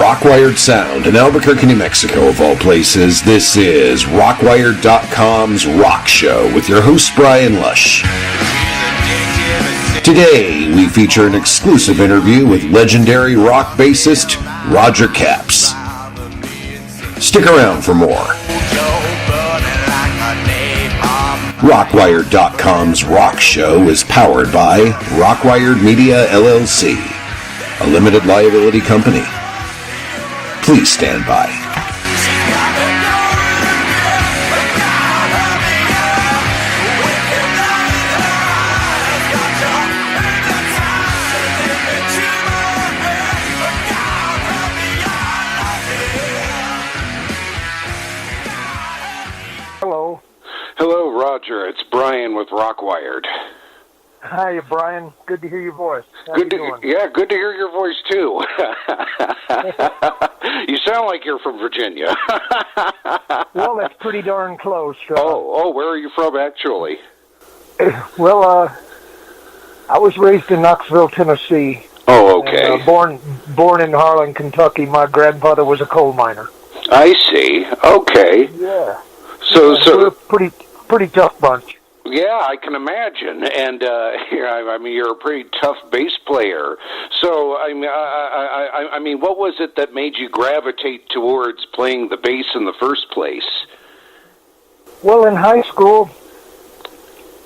Rockwired Sound in Albuquerque, New Mexico, of all places. This is Rockwired.com's Rock Show with your host, Brian Lush. Today, we feature an exclusive interview with legendary rock bassist Roger CAPPS. Stick around for more. Rockwired.com's Rock Show is powered by Rockwired Media, LLC, a limited liability company. Please stand by. Hello. Hello, Roger. It's Brian with Rockwired. Hi, Brian. Good to hear your voice. Good to hear your voice too. You sound like you're from Virginia. Well, that's pretty darn close. Where are you from, actually? Well, I was raised in Knoxville, Tennessee. Oh, okay. And, born in Harlan, Kentucky. My grandfather was a coal miner. I see. Okay. Yeah. So we're a pretty tough bunch. Yeah, I can imagine, and I mean, you're a pretty tough bass player. So, I mean, what was it that made you gravitate towards playing the bass in the first place? Well, in high school,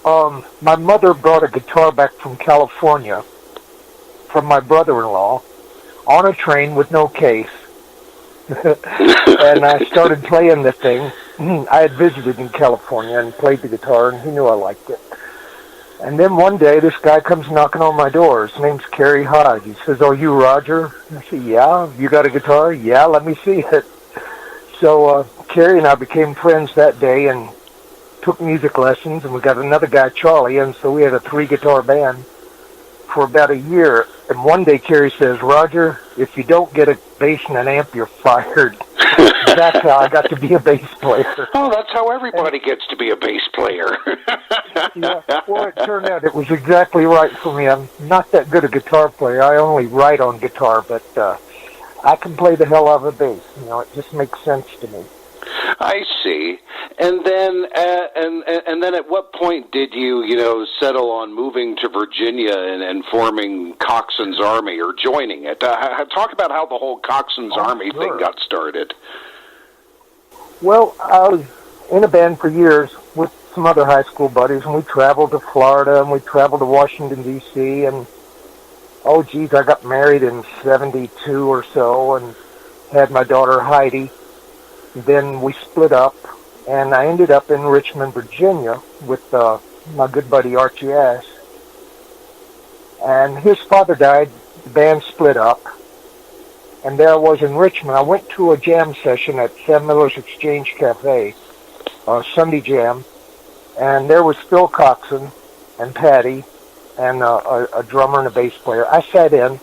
my mother brought a guitar back from California from my brother-in-law on a train with no case, and I started playing the thing. I had visited in California and played the guitar, and he knew I liked it. And then one day, this guy comes knocking on my door. His name's Kerry Hodge. He says, "Oh, you Roger?" I said, "Yeah." "You got a guitar?" "Yeah, let me see it." So Kerry and I became friends that day and took music lessons, and we got another guy, Charlie, and so we had a 3-guitar band for about a year. And one day Kerry says, "Roger, if you don't get a bass and an amp, you're fired." That's how I got to be a bass player. Oh, that's how everybody gets to be a bass player. Yeah, well, it turned out it was exactly right for me. I'm not that good a guitar player. I only write on guitar, but I can play the hell out of a bass. You know, it just makes sense to me. I see. And then, and then, at what point did you, settle on moving to Virginia and forming COXON'S ARMY or joining it? Talk about how the whole COXON'S ARMY thing got started. Well, I was in a band for years with some other high school buddies, and we traveled to Florida, and we traveled to Washington, D.C., and, I got married in 72 or so, and had my daughter Heidi. Then we split up, and I ended up in Richmond, Virginia, with my good buddy Archie Ash. And his father died, the band split up, and there I was in Richmond. I went to a jam session at Sam Miller's Exchange Cafe, Sunday jam, and there was Phil Coxon and Patty and a drummer and a bass player. I sat in.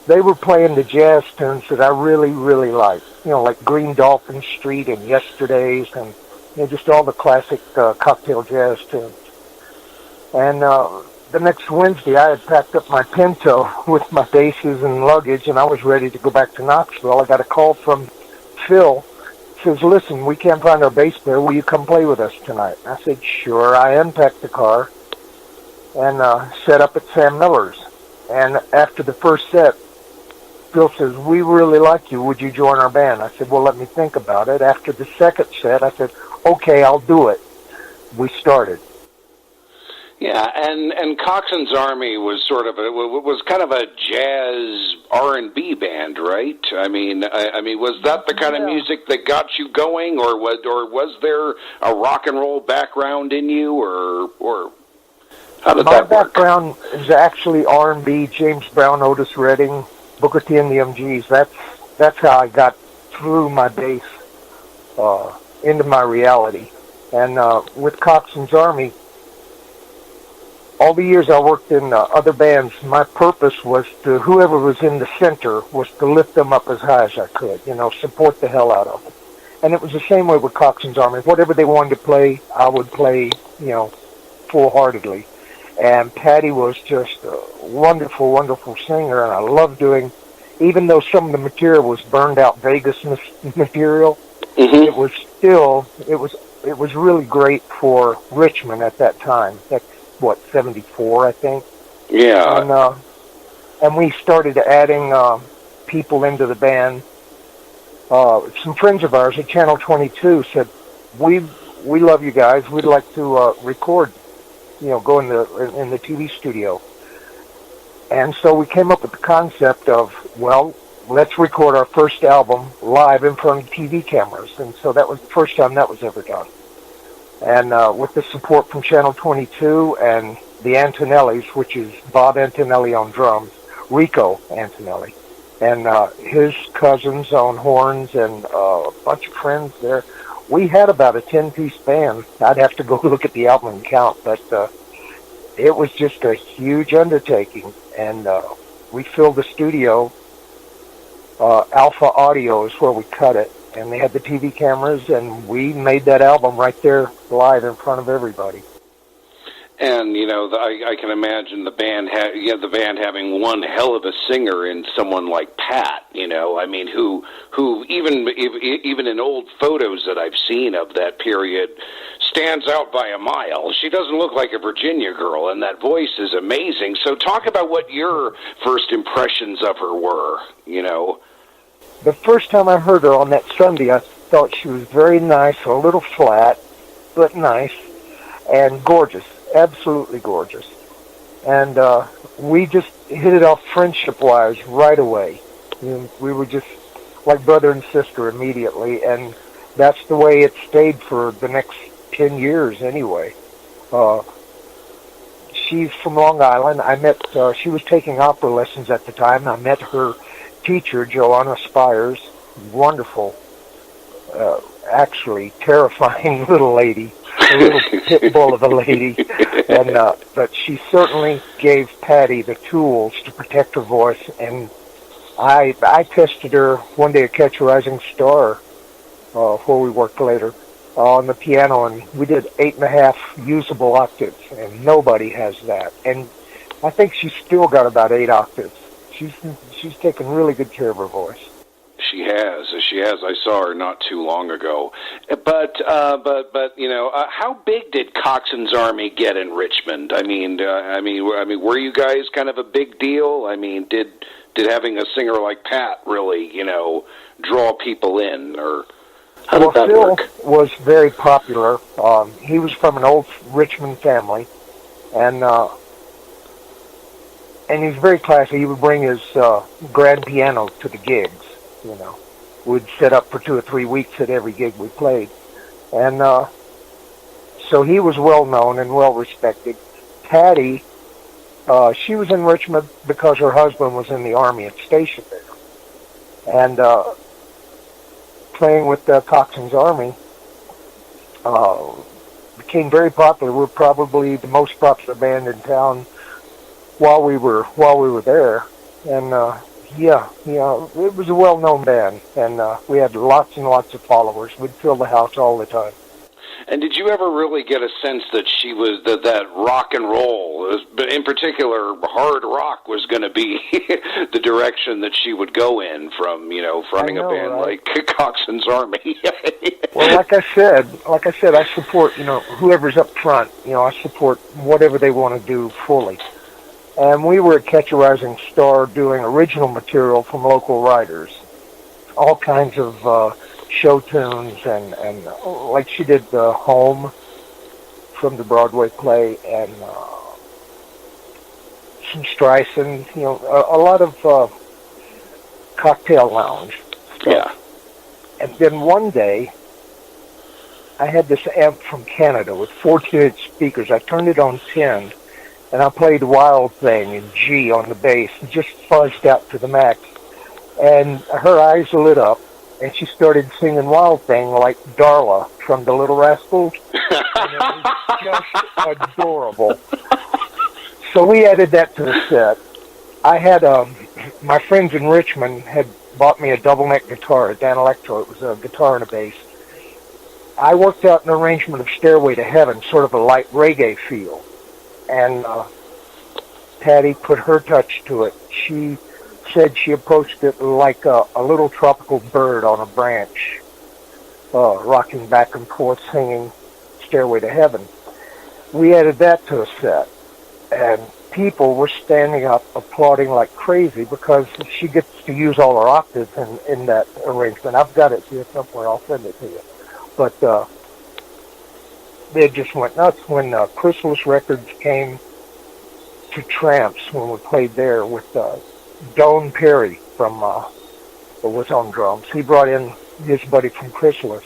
They were playing the jazz tunes that I really, really liked. Like Green Dolphin Street and Yesterdays and just all the classic cocktail jazz tunes. And the next Wednesday, I had packed up my Pinto with my basses and luggage, and I was ready to go back to Knoxville. I got a call from Phil. He says, "Listen, we can't find our bass player. Will you come play with us tonight?" I said, "Sure." I unpacked the car and set up at Sam Miller's. And after the first set, Phil says, "We really like you. Would you join our band?" I said, "Well, let me think about it." After the second set, I said, "Okay, I'll do it." We started. Yeah, and COXON'S ARMY was was kind of a jazz R&B band, right? I mean, was that the kind of music that got you going, or was there a rock and roll background in you, or how did that work? My background is actually R&B, James Brown, Otis Redding, Booker T and the MGs. That's how I got through my bass into my reality. And with COXON'S ARMY, all the years I worked in other bands, my purpose was to, whoever was in the center, was to lift them up as high as I could, support the hell out of them. And it was the same way with COXON'S ARMY. Whatever they wanted to play, I would play, full-heartedly. And Patty was just a wonderful, wonderful singer, and I loved doing even though some of the material was burned out Vegas material, Mm-hmm. it was really great for Richmond at that time. That's what, 74, I think. Yeah. And we started adding people into the band. Some friends of ours at Channel 22 said, we love you guys. We'd like to record, go in the TV studio. And so we came up with the concept of, well, let's record our first album live in front of TV cameras. And so that was the first time that was ever done. And with the support from Channel 22 and the Antonellis, which is Bob Antonelli on drums, Rico Antonelli, and his cousins on horns, and a bunch of friends there, we had about a 10-piece band. I'd have to go look at the album and count, but it was just a huge undertaking. And we filled the studio. Alpha Audio is where we cut it, and they had the TV cameras, and we made that album right there live in front of everybody. And I can imagine the band having one hell of a singer in someone like Pat. I mean, who even in old photos that I've seen of that period stands out by a mile. She doesn't look like a Virginia girl, and that voice is amazing. So talk about what your first impressions of her were. The first time I heard her on that Sunday, I thought she was very nice, a little flat, but nice, and gorgeous, absolutely gorgeous. And we just hit it off friendship-wise right away. We were just like brother and sister immediately, and that's the way it stayed for the next 10 years anyway. She's from Long Island. I met, she was taking opera lessons at the time. I met her teacher, Joanna Spires, wonderful, actually terrifying little lady, a little pit bull of a lady, and but she certainly gave Patty the tools to protect her voice. And I tested her one day at Catch a Rising Star, where we worked later, on the piano, and we did 8.5 usable octaves, and nobody has that. And I think she's still got about 8 octaves. She's taken really good care of her voice. She has. I saw her not too long ago. But how big did COXON'S Army get in Richmond? I mean, were you guys kind of a big deal? I mean, did having a singer like Pat really, draw people in, or how did that Phil work? Was very popular. He was from an old Richmond family, and he was very classy. He would bring his grand piano to the gigs. We'd set up for 2 or 3 weeks at every gig we played, and so he was well known and well respected. Patty, she was in Richmond because her husband was in the Army and stationed there, and playing with COXON'S Army became very popular. We're probably the most popular band in town while we were there, and it was a well-known band, and we had lots and lots of followers. We'd fill the house all the time. And did you ever really get a sense that she was that rock and roll, in particular hard rock, was going to be the direction that she would go in from fronting a band like COXON'S Army? Well, like I said, I support whoever's up front. I support whatever they want to do fully. And we were at Catch a Rising Star doing original material from local writers, all kinds of show tunes, and like she did Home from the Broadway play, and some Streisand, a lot of cocktail lounge stuff. Yeah. And then one day, I had this amp from Canada with 14-inch speakers. I turned it on 10, and I played Wild Thing in G on the bass, and just fuzzed out to the max. And her eyes lit up, and she started singing Wild Thing like Darla from The Little Rascals. And it was just adorable. So we added that to the set. I had, my friends in Richmond had bought me a double-neck guitar, a Dan Electro. It was a guitar and a bass. I worked out an arrangement of Stairway to Heaven, sort of a light reggae feel. And Patty put her touch to it. She said she approached it like a little tropical bird on a branch, rocking back and forth, singing Stairway to Heaven. We added that to a set, and people were standing up applauding like crazy because she gets to use all her octaves in that arrangement. I've got it here somewhere. I'll send it to you. But they just went nuts when CHRYSALIS Records came to Tramps when we played there with Don Perry from was on drums. He brought in his buddy from CHRYSALIS,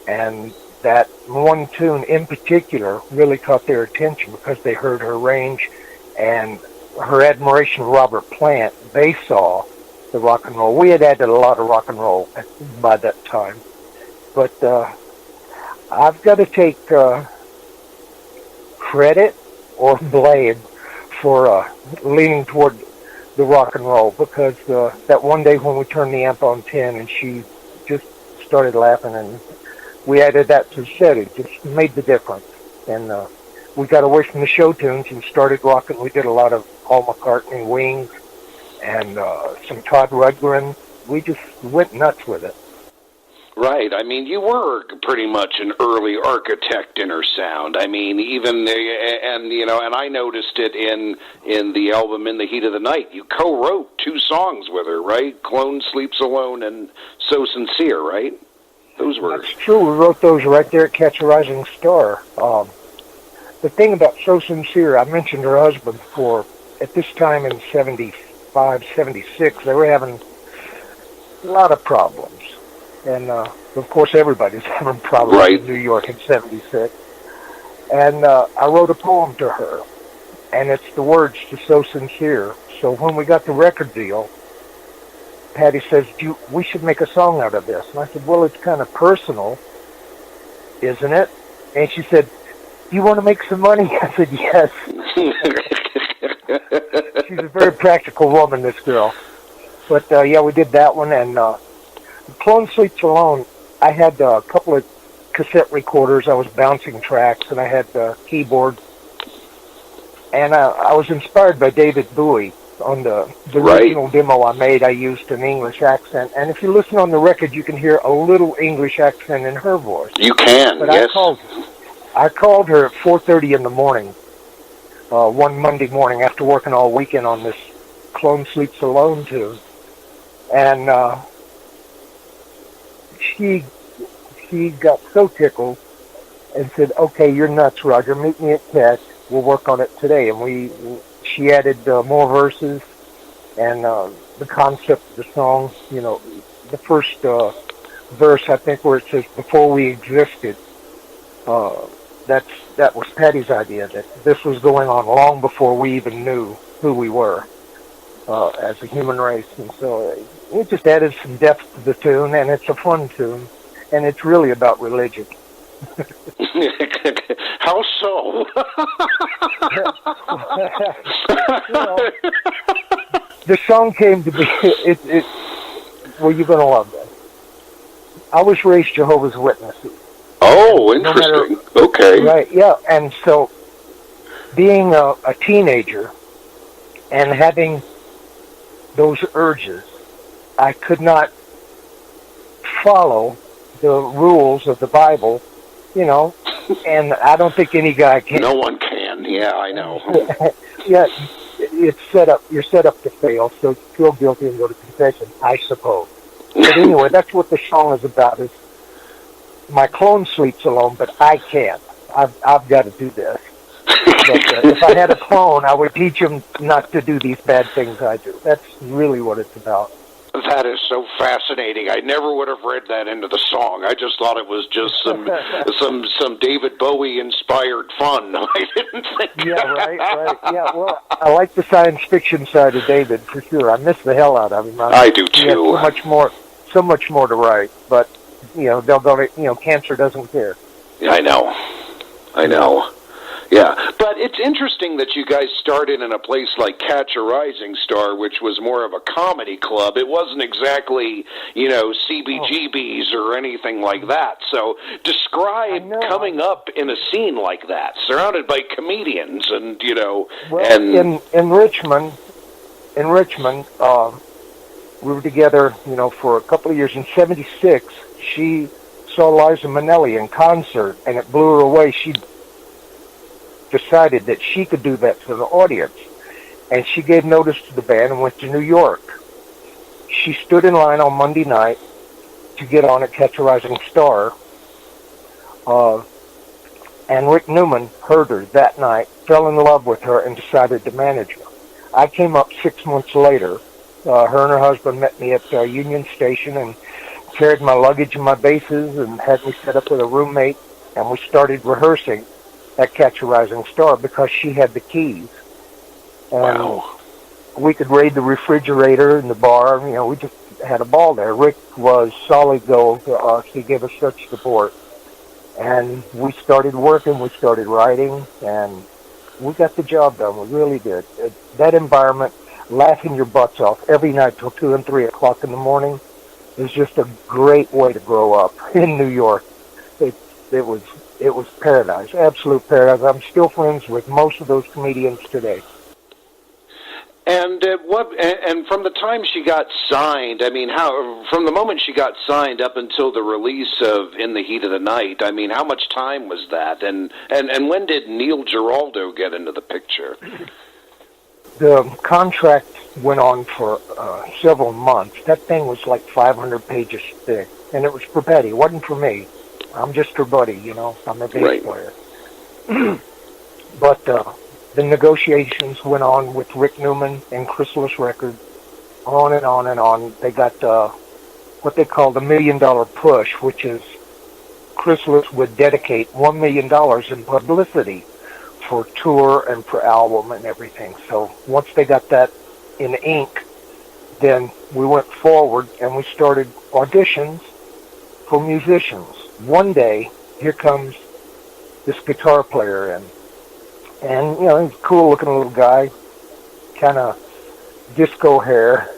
and that one tune in particular really caught their attention because they heard her range and her admiration of Robert Plant. They saw the rock and roll. We had added a lot of rock and roll by that time. But I've got to take credit or blame for leaning toward the rock and roll, because that one day when we turned the amp on 10 and she just started laughing and we added that to the set, it just made the difference. And we got away from the show tunes and started rocking. We did a lot of Paul McCartney, Wings, and some Todd Rundgren. We just went nuts with it. Right. I mean, you were pretty much an early architect in her sound. I mean, even and I noticed it in the album In the Heat of the Night. You co-wrote 2 songs with her, right? Clone Sleeps Alone and So Sincere, right? Those were... That's true. We wrote those right there at Catch a Rising Star. The thing about So Sincere, I mentioned her husband before. At this time in 75, 76, they were having a lot of problems. And, of course, everybody's having problems in New York in 76. And I wrote a poem to her, and it's the words to So Sincere. So when we got the record deal, Patty says, we should make a song out of this. And I said, well, it's kind of personal, isn't it? And she said, do you want to make some money? I said, yes. She's a very practical woman, this girl. But, yeah, we did that one. And Clone Sleeps Alone, I had a couple of cassette recorders. I was bouncing tracks, and I had the keyboard. And I was inspired by David Bowie. On the original demo I made, I used an English accent. And if you listen on the record, you can hear a little English accent in her voice. You can, but yes. I called her at 4:30 in the morning, one Monday morning after working all weekend on this Clone Sleeps Alone tune. And she got so tickled and said, okay, you're nuts, Roger. Meet me at Catch. We'll work on it today. And she added more verses and the concept of the song. You know, the first verse, I think, where it says, before we existed, that was Patty's idea, that this was going on long before we even knew who we were as a human race. And so it just added some depth to the tune, and it's a fun tune, and it's really about religion. How so? The song came to be, well, you're going to love that. I was raised Jehovah's Witnesses. Oh, interesting. Okay. Right, yeah, and so being a teenager and having those urges, I could not follow the rules of the Bible, you know, and I don't think any guy can. No one can. Yeah, I know. Yeah, it's set up. You're set up to fail, so feel guilty and go to confession, I suppose. But anyway, that's what the song is about. Is my clone sleeps alone, but I can't. I've got to do this. But if I had a clone, I would teach him not to do these bad things I do. That's really what it's about. That is so fascinating. I never would have read that into the song. I just thought it was just some David Bowie inspired fun. I didn't think. Yeah, right. Yeah, well, I like the science fiction side of David for sure. I miss the hell out of him. I do too. He has so much more to write. But you know, cancer doesn't care. I know. Yeah, but it's interesting that you guys started in a place like Catch a Rising Star, which was more of a comedy club. It wasn't exactly, you know, CBGBs or anything like that. So describe coming up in a scene like that, surrounded by comedians and, you know. Well, in Richmond, in Richmond. We were together, for a couple of years. In '76, she saw Liza Minnelli in concert, and it blew her away. She decided that she could do that to the audience, and she gave notice to the band and went to New York. She stood in line on Monday night to get on at Catch a Rising Star, and Rick Newman heard her that night, fell in love with her, and decided to manage her. I came up 6 months later. Her and her husband met me at Union Station and carried my luggage and my basses and had me set up with a roommate, and we started rehearsing at Catch a Rising Star because she had the keys. And wow. We could raid the refrigerator in the bar. We just had a ball there. Rick was solid gold to us. He gave us such support. And we started working, we started writing, and we got the job done. We really did. That environment, laughing your butts off every night till 2 and 3 o'clock in the morning, is just a great way to grow up in New York. It was paradise, absolute paradise. I'm still friends with most of those comedians today. And and from the time she got signed, I mean, from the moment she got signed up until the release of In the Heat of the Night, I mean, how much time was that? And when did NEIL GIRALDO get into the picture? The contract went on for several months. That thing was like 500 pages thick, and it was for Patty. It wasn't for me. I'm just her buddy, I'm a bass player. But the negotiations went on with Rick Newman and CHRYSALIS Records, on and on and on. They got what they call the $1 million push, which is CHRYSALIS would dedicate $1 million in publicity for tour and for album and everything. So once they got that in ink, then we went forward and we started auditions for musicians. One day, here comes this guitar player in. And, he's a cool-looking little guy, kind of disco hair.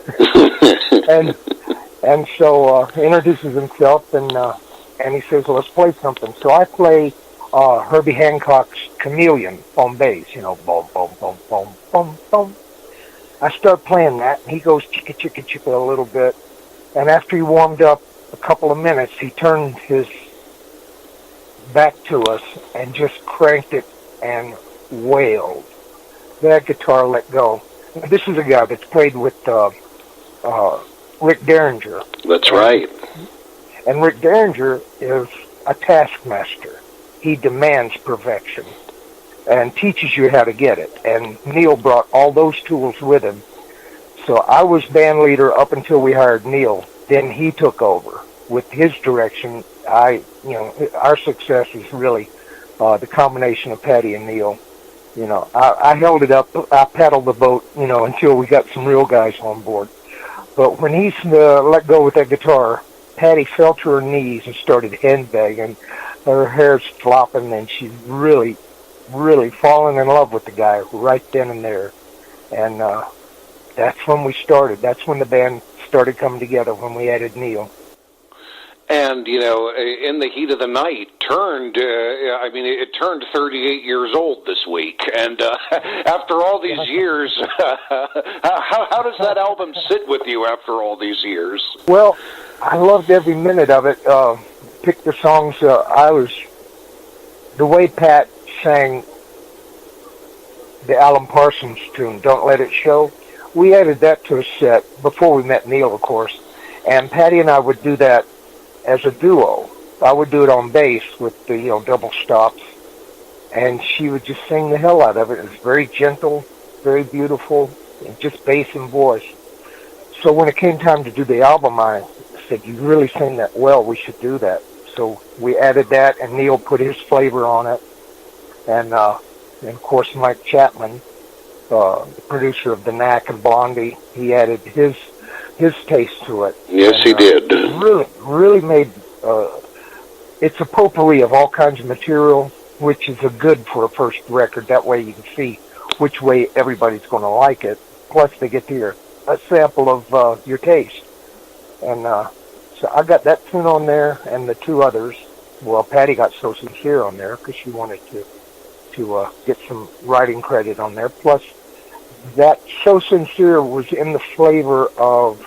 and so he introduces himself, and he says, well, let's play something. So I play Herbie Hancock's Chameleon on bass, boom, boom, boom, boom, boom, boom. I start playing that, and he goes chicka, chicka, chicka a little bit. And after he warmed up a couple of minutes, he turned his back to us and just cranked it and wailed. That guitar let go. Now, this is a guy that's played with Rick Derringer. That's right. And Rick Derringer is a taskmaster. He demands perfection and teaches you how to get it. And NEIL brought all those tools with him. So I was band leader up until we hired NEIL. Then he took over with his direction. Our success is really the combination of Patty and NEIL. I held it up. I paddled the boat, until we got some real guys on board. But when he let go with that guitar, Patty fell to her knees and started handbagging. Her hair's flopping, and she's really, really fallen in love with the guy right then and there. And that's when we started. That's when the band started coming together, when we added NEIL. And, In the Heat of the Night it turned 38 years old this week. And after all these years, how does that album sit with you after all these years? Well, I loved every minute of it. Picked the songs. The way Pat sang the Alan Parsons tune, Don't Let It Show, we added that to a set before we met NEIL, of course. And Patty and I would do that as a duo. I would do it on bass with the double stops, and she would just sing the hell out of it. It was very gentle, very beautiful, and just bass and voice. So when it came time to do the album, I said, you really sing that well, we should do that. So we added that, and NEIL put his flavor on it. And of course Mike Chapman, the producer of The Knack and Blondie, he added his taste to it. Yes, he did. Really made, it's a potpourri of all kinds of material, which is a good for a first record. That way you can see which way everybody's going to like it. Plus they get to hear a sample of your taste. And so I got that tune on there and the two others. Well, Patty got So Sincere on there because she wanted to get some writing credit on there. Plus that So Sincere was in the flavor of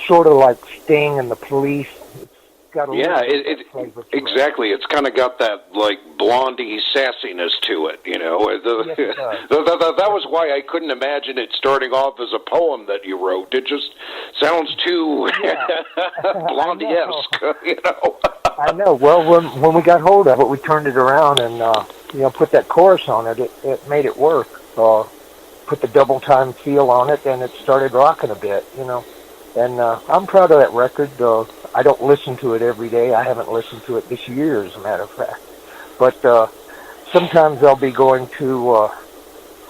sort of like Sting and the Police. It's got a little bit of that flavor to exactly. It's kind of got that like blondie sassiness to it, you know. Yes, it does. That was why I couldn't imagine it starting off as a poem that you wrote. It just sounds too Blondie-esque, you know. I know. Well, when we got hold of it, we turned it around and put that chorus on it. It made it work. Put the double time feel on it, and it started rocking a bit, you know. And I'm proud of that record. I don't listen to it every day. I haven't listened to it this year, as a matter of fact. But sometimes I'll be going to,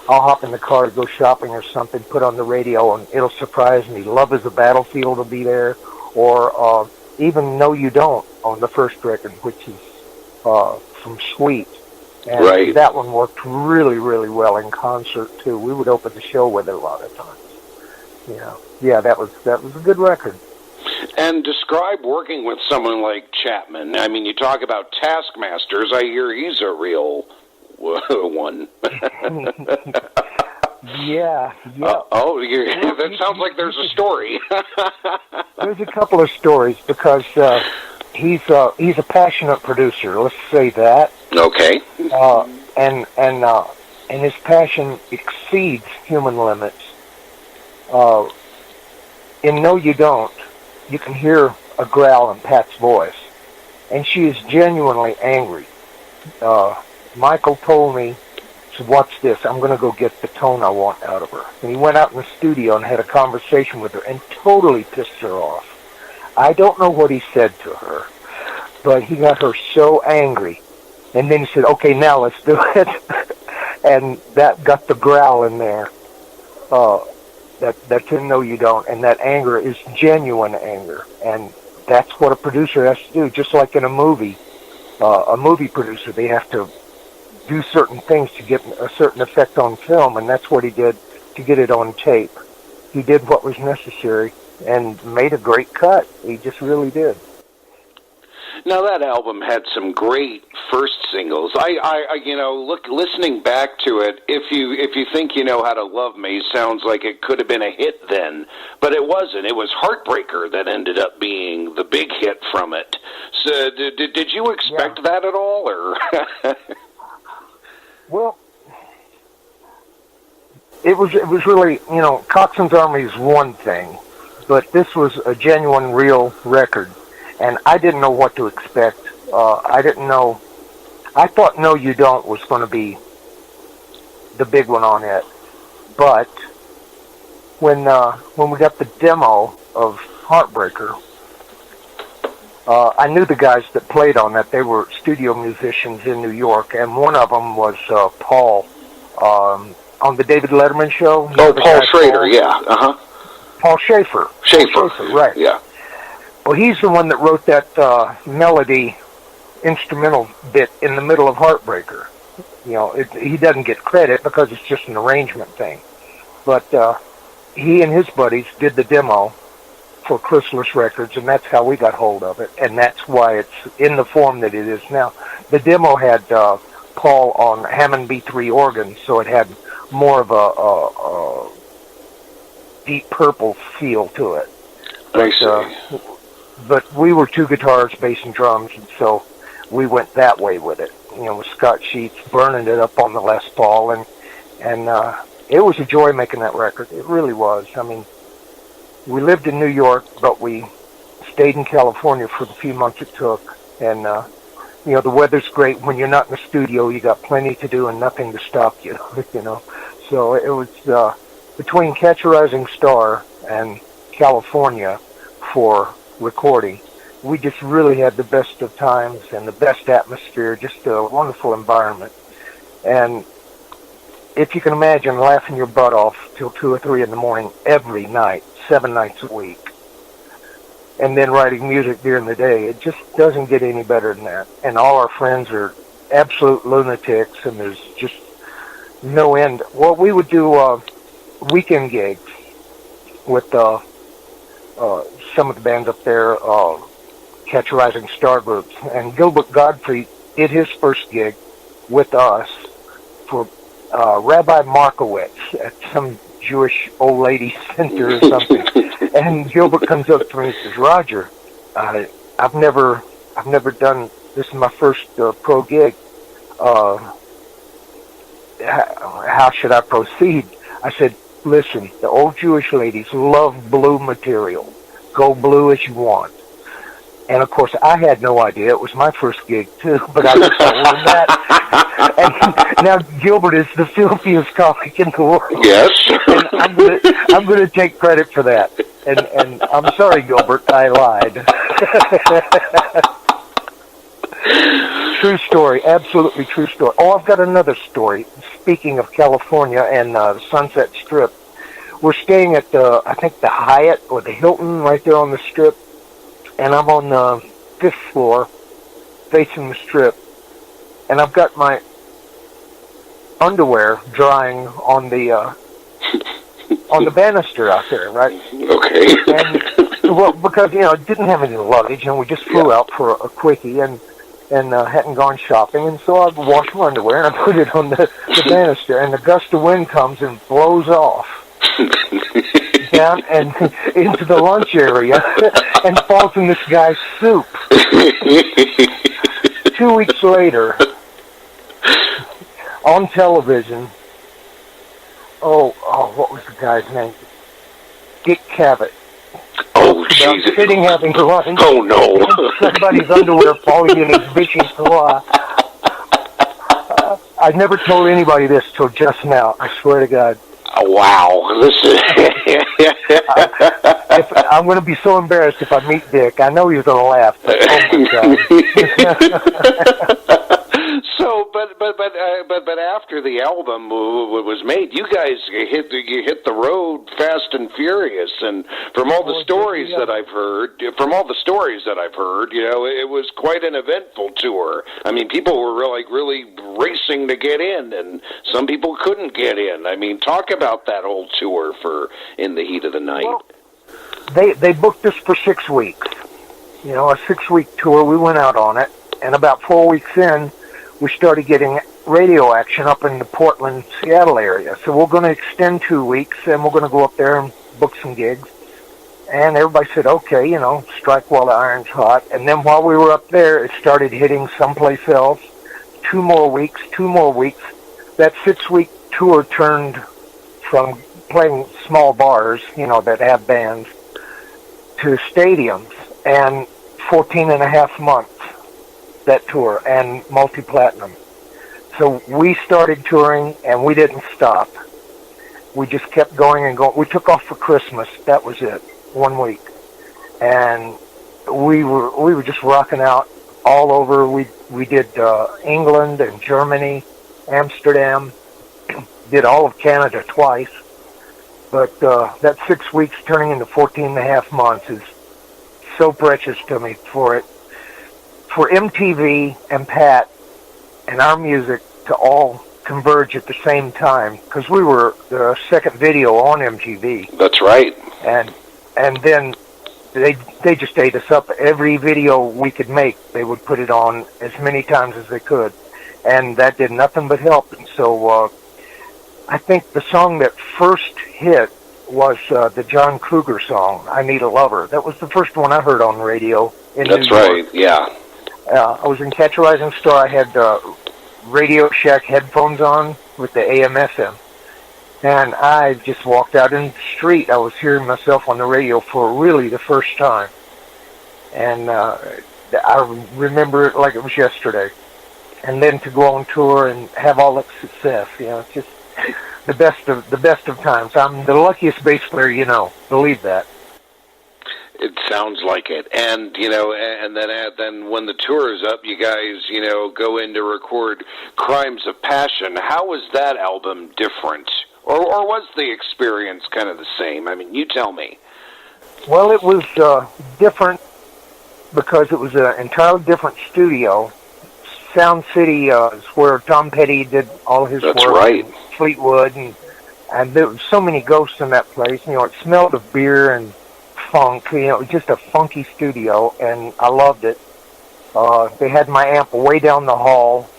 I'll hop in the car to go shopping or something, put on the radio, and it'll surprise me. Love is a Battlefield will be there, or even No You Don't on the first record, which is from Sweet. And that one worked really, really well in concert, too. We would open the show with it a lot of times. You know. Yeah, that was a good record. And describe working with someone like Chapman. I mean, you talk about taskmasters. I hear he's a real one. Yeah. That sounds like there's a story. There's a couple of stories because he's a passionate producer. Let's say that. Okay. And his passion exceeds human limits. In No You Don't, you can hear a growl in Pat's voice, and she is genuinely angry. Michael told me, said, "Watch this, I'm going to go get the tone I want out of her." And he went out in the studio and had a conversation with her and totally pissed her off. I don't know what he said to her, but he got her so angry. And then he said, "Okay, now let's do it." And that got the growl in there. That's in No You Don't, and that anger is genuine anger, and that's what a producer has to do. Just like in a movie producer, they have to do certain things to get a certain effect on film, and that's what he did to get it on tape. He did what was necessary and made a great cut. He just really did. Now that album had some great first singles. Listening back to it, if you think You Know How to Love Me, sounds like it could have been a hit then, but it wasn't. It was Heartbreaker that ended up being the big hit from it. So did you expect that at all, or? Well, it was really, COXON'S ARMY is one thing, but this was a genuine, real record. And I didn't know what to expect. I thought No You Don't was going to be the big one on it. But when we got the demo of Heartbreaker, I knew the guys that played on that. They were studio musicians in New York, and one of them was Paul on the David Letterman show. Oh, Paul Schrader, yeah. Paul Schaefer. Schaefer, right. Yeah. Well, he's the one that wrote that melody instrumental bit in the middle of Heartbreaker. He doesn't get credit because it's just an arrangement thing. But he and his buddies did the demo for CHRYSALIS Records, and that's how we got hold of it, and that's why it's in the form that it is now. The demo had Paul on Hammond B3 organ, so it had more of a Deep Purple feel to it. I see. But we were two guitars, bass, and drums, and so we went that way with it. With Scott Sheets burning it up on the Les Paul, and it was a joy making that record. It really was. I mean, we lived in New York, but we stayed in California for the few months it took, and the weather's great. When you're not in the studio, you got plenty to do and nothing to stop you. So it was between Catch a Rising Star and California for recording. We just really had the best of times and the best atmosphere, just a wonderful environment. And if you can imagine laughing your butt off till 2 or 3 in the morning every night, 7 nights a week, and then writing music during the day, it just doesn't get any better than that. And all our friends are absolute lunatics, and there's just no end. Well, we would do weekend gigs with some of the bands up there, Catch a Rising Star groups. And Gilbert Gottfried did his first gig with us for Rabbi Markowitz at some Jewish old lady center or something. And Gilbert comes up to me and says, "Roger, I've never done, this is my first pro gig. How should I proceed?" I said, "Listen, the old Jewish ladies love blue material. Go blue as you want." And of course, I had no idea. It was my first gig too, but I was told him that. And now Gilbert is the filthiest comic in the world. Yes. And I'm gonna take credit for that. And I'm sorry, Gilbert, I lied. True story, absolutely true story. Oh, I've got another story. Speaking of California and the Sunset Strip, we're staying at I think the Hyatt or the Hilton right there on the Strip, and I'm on the 5th floor, facing the Strip, and I've got my underwear drying on the banister out there, right? Okay. And well, because didn't have any luggage, and we just flew out for a quickie, and hadn't gone shopping, and so I washed my underwear and I put it on the banister, and a gust of wind comes and blows off down and into the lunch area and falls in this guy's soup. 2 weeks later, on television, what was the guy's name? Dick Cavett. Oh, Jesus. Sitting having lunch. Oh, no. Somebody's underwear falling in his vicious claw. I've never told anybody this till just now. I swear to God. Oh, wow. Listen. I'm going to be so embarrassed if I meet Dick. I know he's going to laugh, but oh my God. So, but after the album was made, you guys hit the road fast and furious, and from all the stories that I've heard, it was quite an eventful tour. I mean, people were really racing to get in, and some people couldn't get in. I mean, talk about that whole tour for In the Heat of the Night. Well, they booked us for 6 weeks. A 6-week tour. We went out on it, and about 4 weeks in, we started getting radio action up in the Portland, Seattle area. So we're going to extend 2 weeks, and we're going to go up there and book some gigs. And everybody said, okay, strike while the iron's hot. And then while we were up there, it started hitting someplace else. 2 more weeks. That 6-week tour turned from playing small bars, that have bands, to stadiums. And 14 and a half months. That tour, and multi-platinum. So we started touring, and we didn't stop. We just kept going and going. We took off for Christmas. That was it. 1 week. And we were just rocking out all over. We did England and Germany, Amsterdam, did all of Canada twice. But that 6 weeks turning into 14 and a half months is so precious to me for MTV and PAT and our music to all converge at the same time, because we were the second video on MTV. That's right. And then they just ate us up. Every video we could make, they would put it on as many times as they could, and that did nothing but help. And so I think the song that first hit was the John Cougar song, "I Need a Lover." That was the first one I heard on radio in New York. That's right, yeah. I was in Catch a Rising Star. I had Radio Shack headphones on with the AM/FM, and I just walked out in the street. I was hearing myself on the radio for really the first time, and I remember it like it was yesterday. And then to go on tour and have all that success, it's just the best of times. I'm the luckiest bass player, believe that. It sounds like it. And, and then when the tour is up, you guys, go in to record Crimes of Passion. How was that album different? Or was the experience kind of the same? I mean, you tell me. Well, it was different because it was an entirely different studio. Sound City is where Tom Petty did all his work. That's right. Fleetwood, and there were so many ghosts in that place. It smelled of beer and funk. It was just a funky studio, and I loved it. They had my amp way down the hall,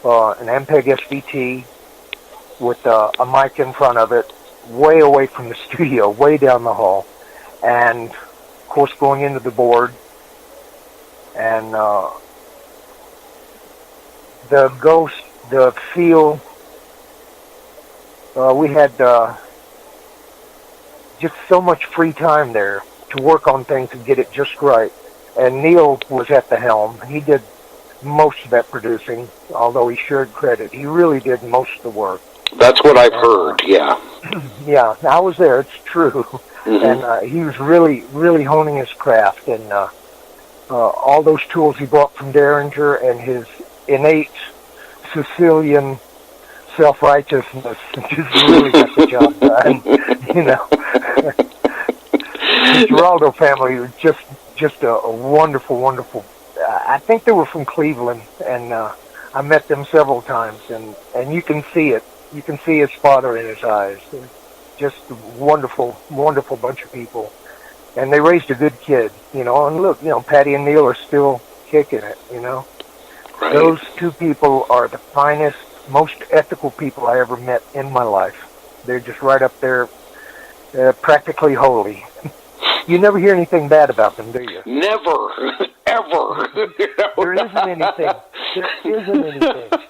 an Ampeg SVT, with a mic in front of it, way away from the studio, way down the hall, and of course going into the board, and the ghost, the feel. We had just so much free time there to work on things and get it just right. And Neil was at the helm. He did most of that producing, although he shared credit. He really did most of the work. That's what I've heard, yeah. Yeah, I was there, it's true. And he was really, really honing his craft. And all those tools he brought from Derringer and his innate Sicilian self-righteousness just really got the job done. You know, the Giraldo family was just a wonderful, wonderful. I think they were from Cleveland, and I met them several times, and you can see it. You can see his father in his eyes. They're just a wonderful, wonderful bunch of people, and they raised a good kid. You know, and look, you know, Patty and Neil are still kicking it. You know, Right. Those two people are the finest, most ethical people I ever met in my life. They're just right up there, practically holy. You never hear anything bad about them, do you? Never, ever. There isn't anything. There isn't anything.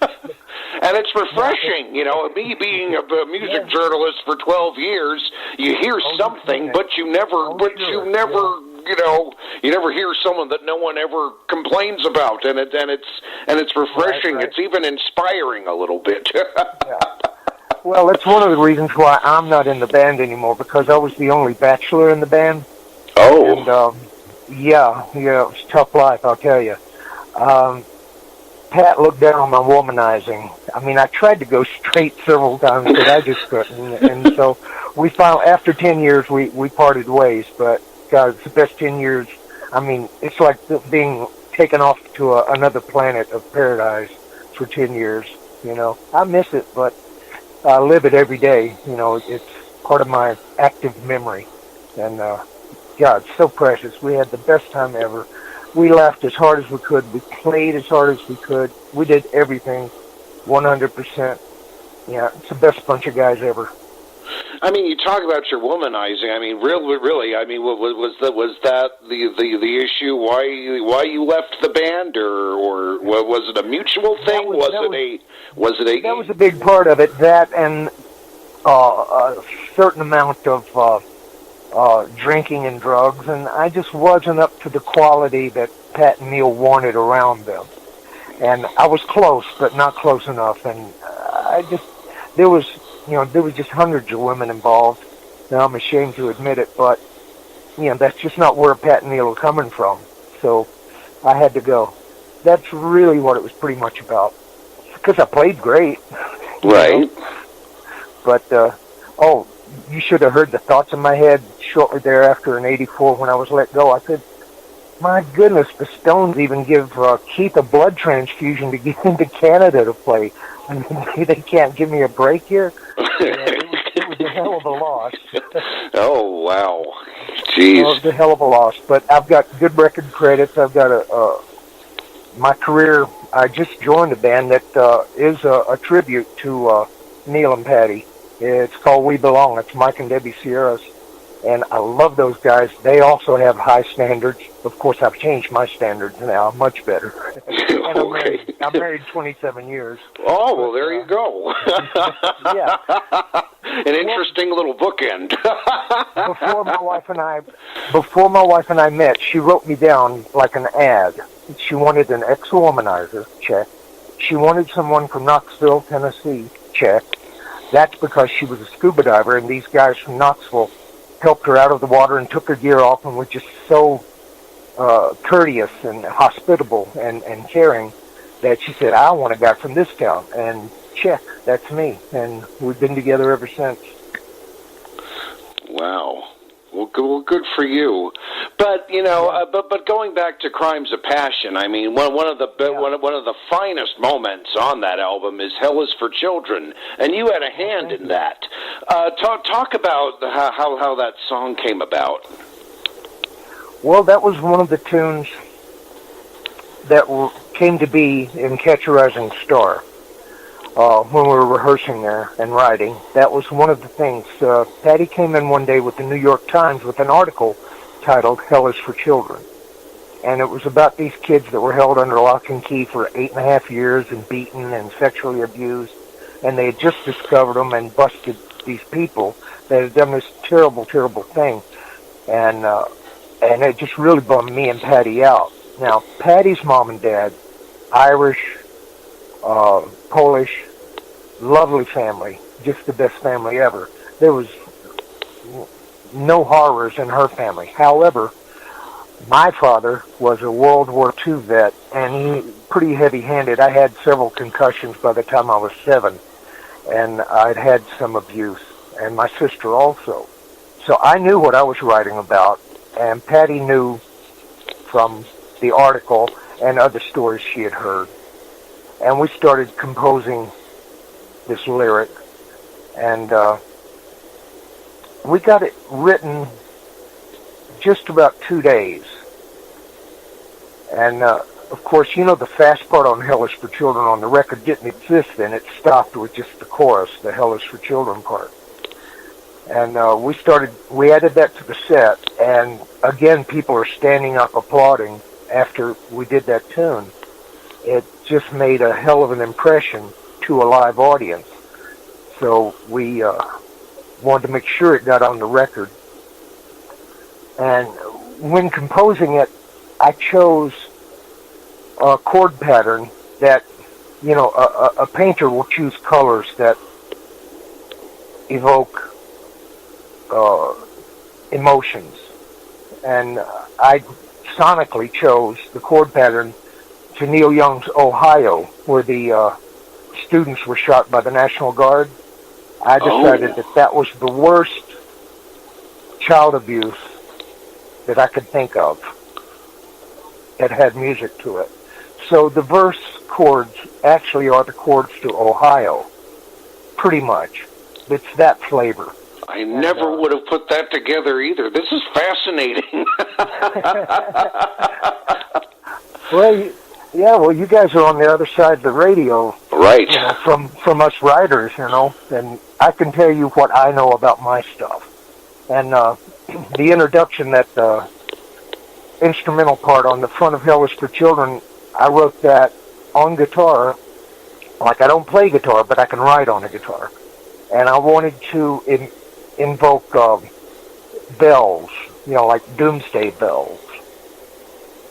And it's refreshing, you know, me being a music journalist for 12 years, you hear something, but you never, you never hear someone that no one ever complains about, and it's refreshing. Right. It's even inspiring a little bit. Yeah. Well, that's one of the reasons why I'm not in the band anymore, because I was the only bachelor in the band. Oh. And, yeah, it was a tough life, I'll tell you. Pat looked down on my womanizing. I mean, I tried to go straight several times, but I just couldn't. And so we finally, after 10 years, we parted ways. But, God, it's the best 10 years. I mean, it's like being taken off to another planet of paradise for 10 years, you know. I miss it, but I live it every day. You know, it's part of my active memory. And, God, so precious. We had the best time ever. We laughed as hard as we could. We played as hard as we could. We did everything 100%. Yeah, it's the best bunch of guys ever. I mean, you talk about your womanizing. I mean, really. I mean, was that the issue? Why you left the band, or was it a mutual thing? That was a big part of it. That and a certain amount of drinking and drugs, and I just wasn't up to the quality that Pat and Neil wanted around them. And I was close, but not close enough. And there was just hundreds of women involved. Now I'm ashamed to admit it, but that's just not where Pat and Neil are coming from. So I had to go. That's really what it was pretty much about. Because I played great, right? But you should have heard the thoughts in my head shortly thereafter in '84 when I was let go. I said, my goodness, the Stones even give Keith a blood transfusion to get into Canada to play. I mean, they can't give me a break here? It was a hell of a loss. Oh, wow. Jeez. It was a hell of a loss. But I've got good record credits. I've got my career. I just joined a band that is a tribute to Neil and Patty. It's called We Belong. It's Mike and Debbie Sierras. And I love those guys. They also have high standards. Of course, I've changed my standards now. I'm much better. And I'm married 27 years. Oh, well, there you go. Yeah. An interesting little bookend. Before my wife and I met, she wrote me down like an ad. She wanted an ex-womanizer, check. She wanted someone from Knoxville, Tennessee, check. That's because she was a scuba diver, and these guys from Knoxville helped her out of the water and took her gear off and was just so courteous and hospitable and caring that she said, I want a guy from this town. And check, that's me. And we've been together ever since. Wow. Well, good for you. But but going back to Crimes of Passion, I mean, one of the finest moments on that album is Hell Is for Children, and you had a hand in that. Talk about how that song came about. Well, that was one of the tunes that came to be in Catch a Rising Star. when we were rehearsing there and writing. That was one of the things. Patty came in one day with the New York Times with an article titled Hell is for Children. And it was about these kids that were held under lock and key for 8.5 years and beaten and sexually abused. And they had just discovered them and busted these people that had done this terrible, terrible thing. And it just really bummed me and Patty out. Now, Patty's mom and dad, Irish, Polish, lovely family, just the best family ever. There was no horrors in her family. However, my father was a World War II vet, and he pretty heavy-handed. I had several concussions by the time I was 7, and I'd had some abuse, and my sister also. So I knew what I was writing about, and Patty knew from the article and other stories she had heard. And we started composing this lyric, and we got it written just about 2 days. And of course, you know, the fast part on Hell is for Children on the record didn't exist then. It stopped with just the chorus, the Hell is for Children part. And we added that to the set, and again, people are standing up applauding after we did that tune. It just made a hell of an impression to a live audience. So we wanted to make sure it got on the record. And when composing it, I chose a chord pattern that, you know, a painter will choose colors that evoke emotions. And I sonically chose the chord pattern to Neil Young's Ohio, where the students were shot by the National Guard. I decided that was the worst child abuse that I could think of that had music to it. So the verse chords actually are the chords to Ohio, pretty much. It's that flavor. I never would have put that together either. This is fascinating. Well, you guys are on the other side of the radio, right? You know, from us writers, you know, and I can tell you what I know about my stuff. And the introduction, that instrumental part on the front of Hell is for Children, I wrote that on guitar. Like, I don't play guitar, but I can write on a guitar. And I wanted to invoke bells, you know, like doomsday bells.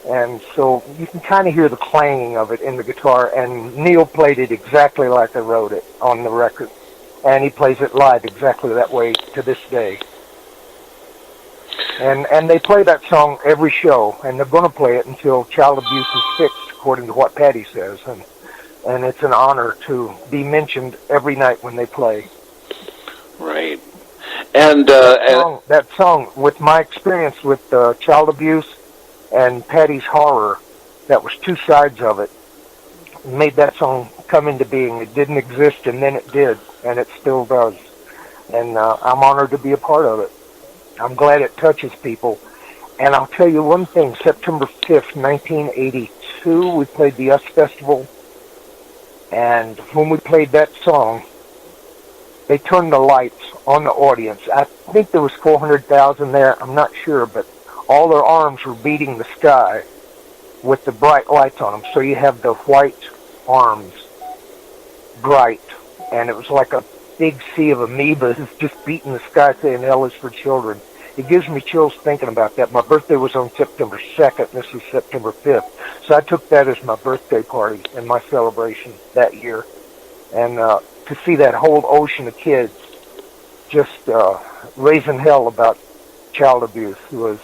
And so you can kind of hear the clanging of it in the guitar, and Neil played it exactly like I wrote it on the record. And he plays it live exactly that way to this day. And they play that song every show, and they're going to play it until child abuse is fixed, according to what Patty says. And it's an honor to be mentioned every night when they play. Right. And that song, with my experience with child abuse and Patty's horror, that was two sides of it, made that song come into being. It didn't exist, and then it did, and it still does. And I'm honored to be a part of it. I'm glad it touches people. And I'll tell you one thing, September 5th, 1982, we played the US Festival, and when we played that song, they turned the lights on the audience. I think there was 400,000 there, I'm not sure, but all their arms were beating the sky with the bright lights on them. So you have the white arms bright, and it was like a big sea of amoebas just beating the sky saying Hell is for Children. It gives me chills thinking about that. My birthday was on September 2nd, this was September 5th. So I took that as my birthday party and my celebration that year. And to see that whole ocean of kids just raising hell about child abuse was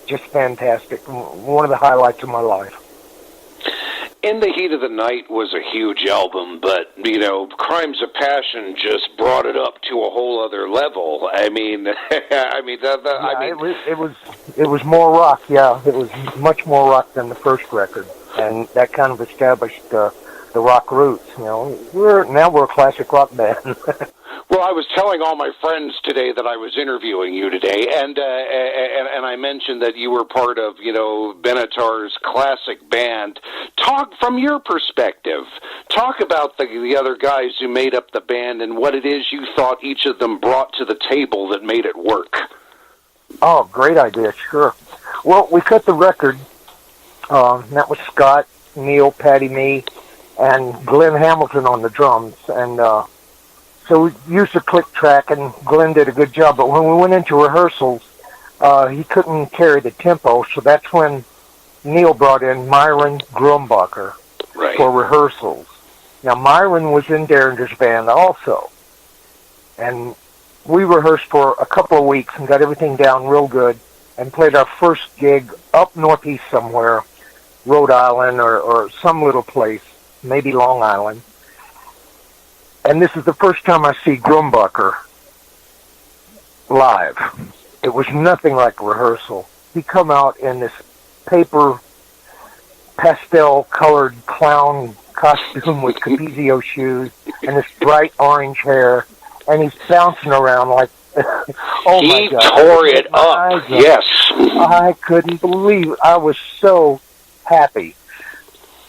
just fantastic. One of the highlights of my life. In the Heat of the Night was a huge album, but, you know, Crimes of Passion just brought it up to a whole other level. I mean, it was more rock. Yeah, it was much more rock than the first record, and that kind of established the rock roots. You know, we're a classic rock band. Well, I was telling all my friends today that I was interviewing you today, and I mentioned that you were part of, Benatar's classic band. Talk from your perspective. Talk about the other guys who made up the band and what it is you thought each of them brought to the table that made it work. Oh, great idea, sure. Well, we cut the record. That was Scott, Neil, Patty, me, and Glenn Hamilton on the drums. And so we used a click track, and Glenn did a good job. But when we went into rehearsals, he couldn't carry the tempo, so that's when Neil brought in Myron Grumbacher for rehearsals. Now, Myron was in Derringer's band also. And we rehearsed for a couple of weeks and got everything down real good and played our first gig up northeast somewhere, Rhode Island or some little place, maybe Long Island. And this is the first time I see Grumbacher live. It was nothing like a rehearsal. He come out in this paper pastel-colored clown costume with Capizio shoes and this bright orange hair, and he's bouncing around like, oh my God. He tore it up, yes. I couldn't believe it. I was so happy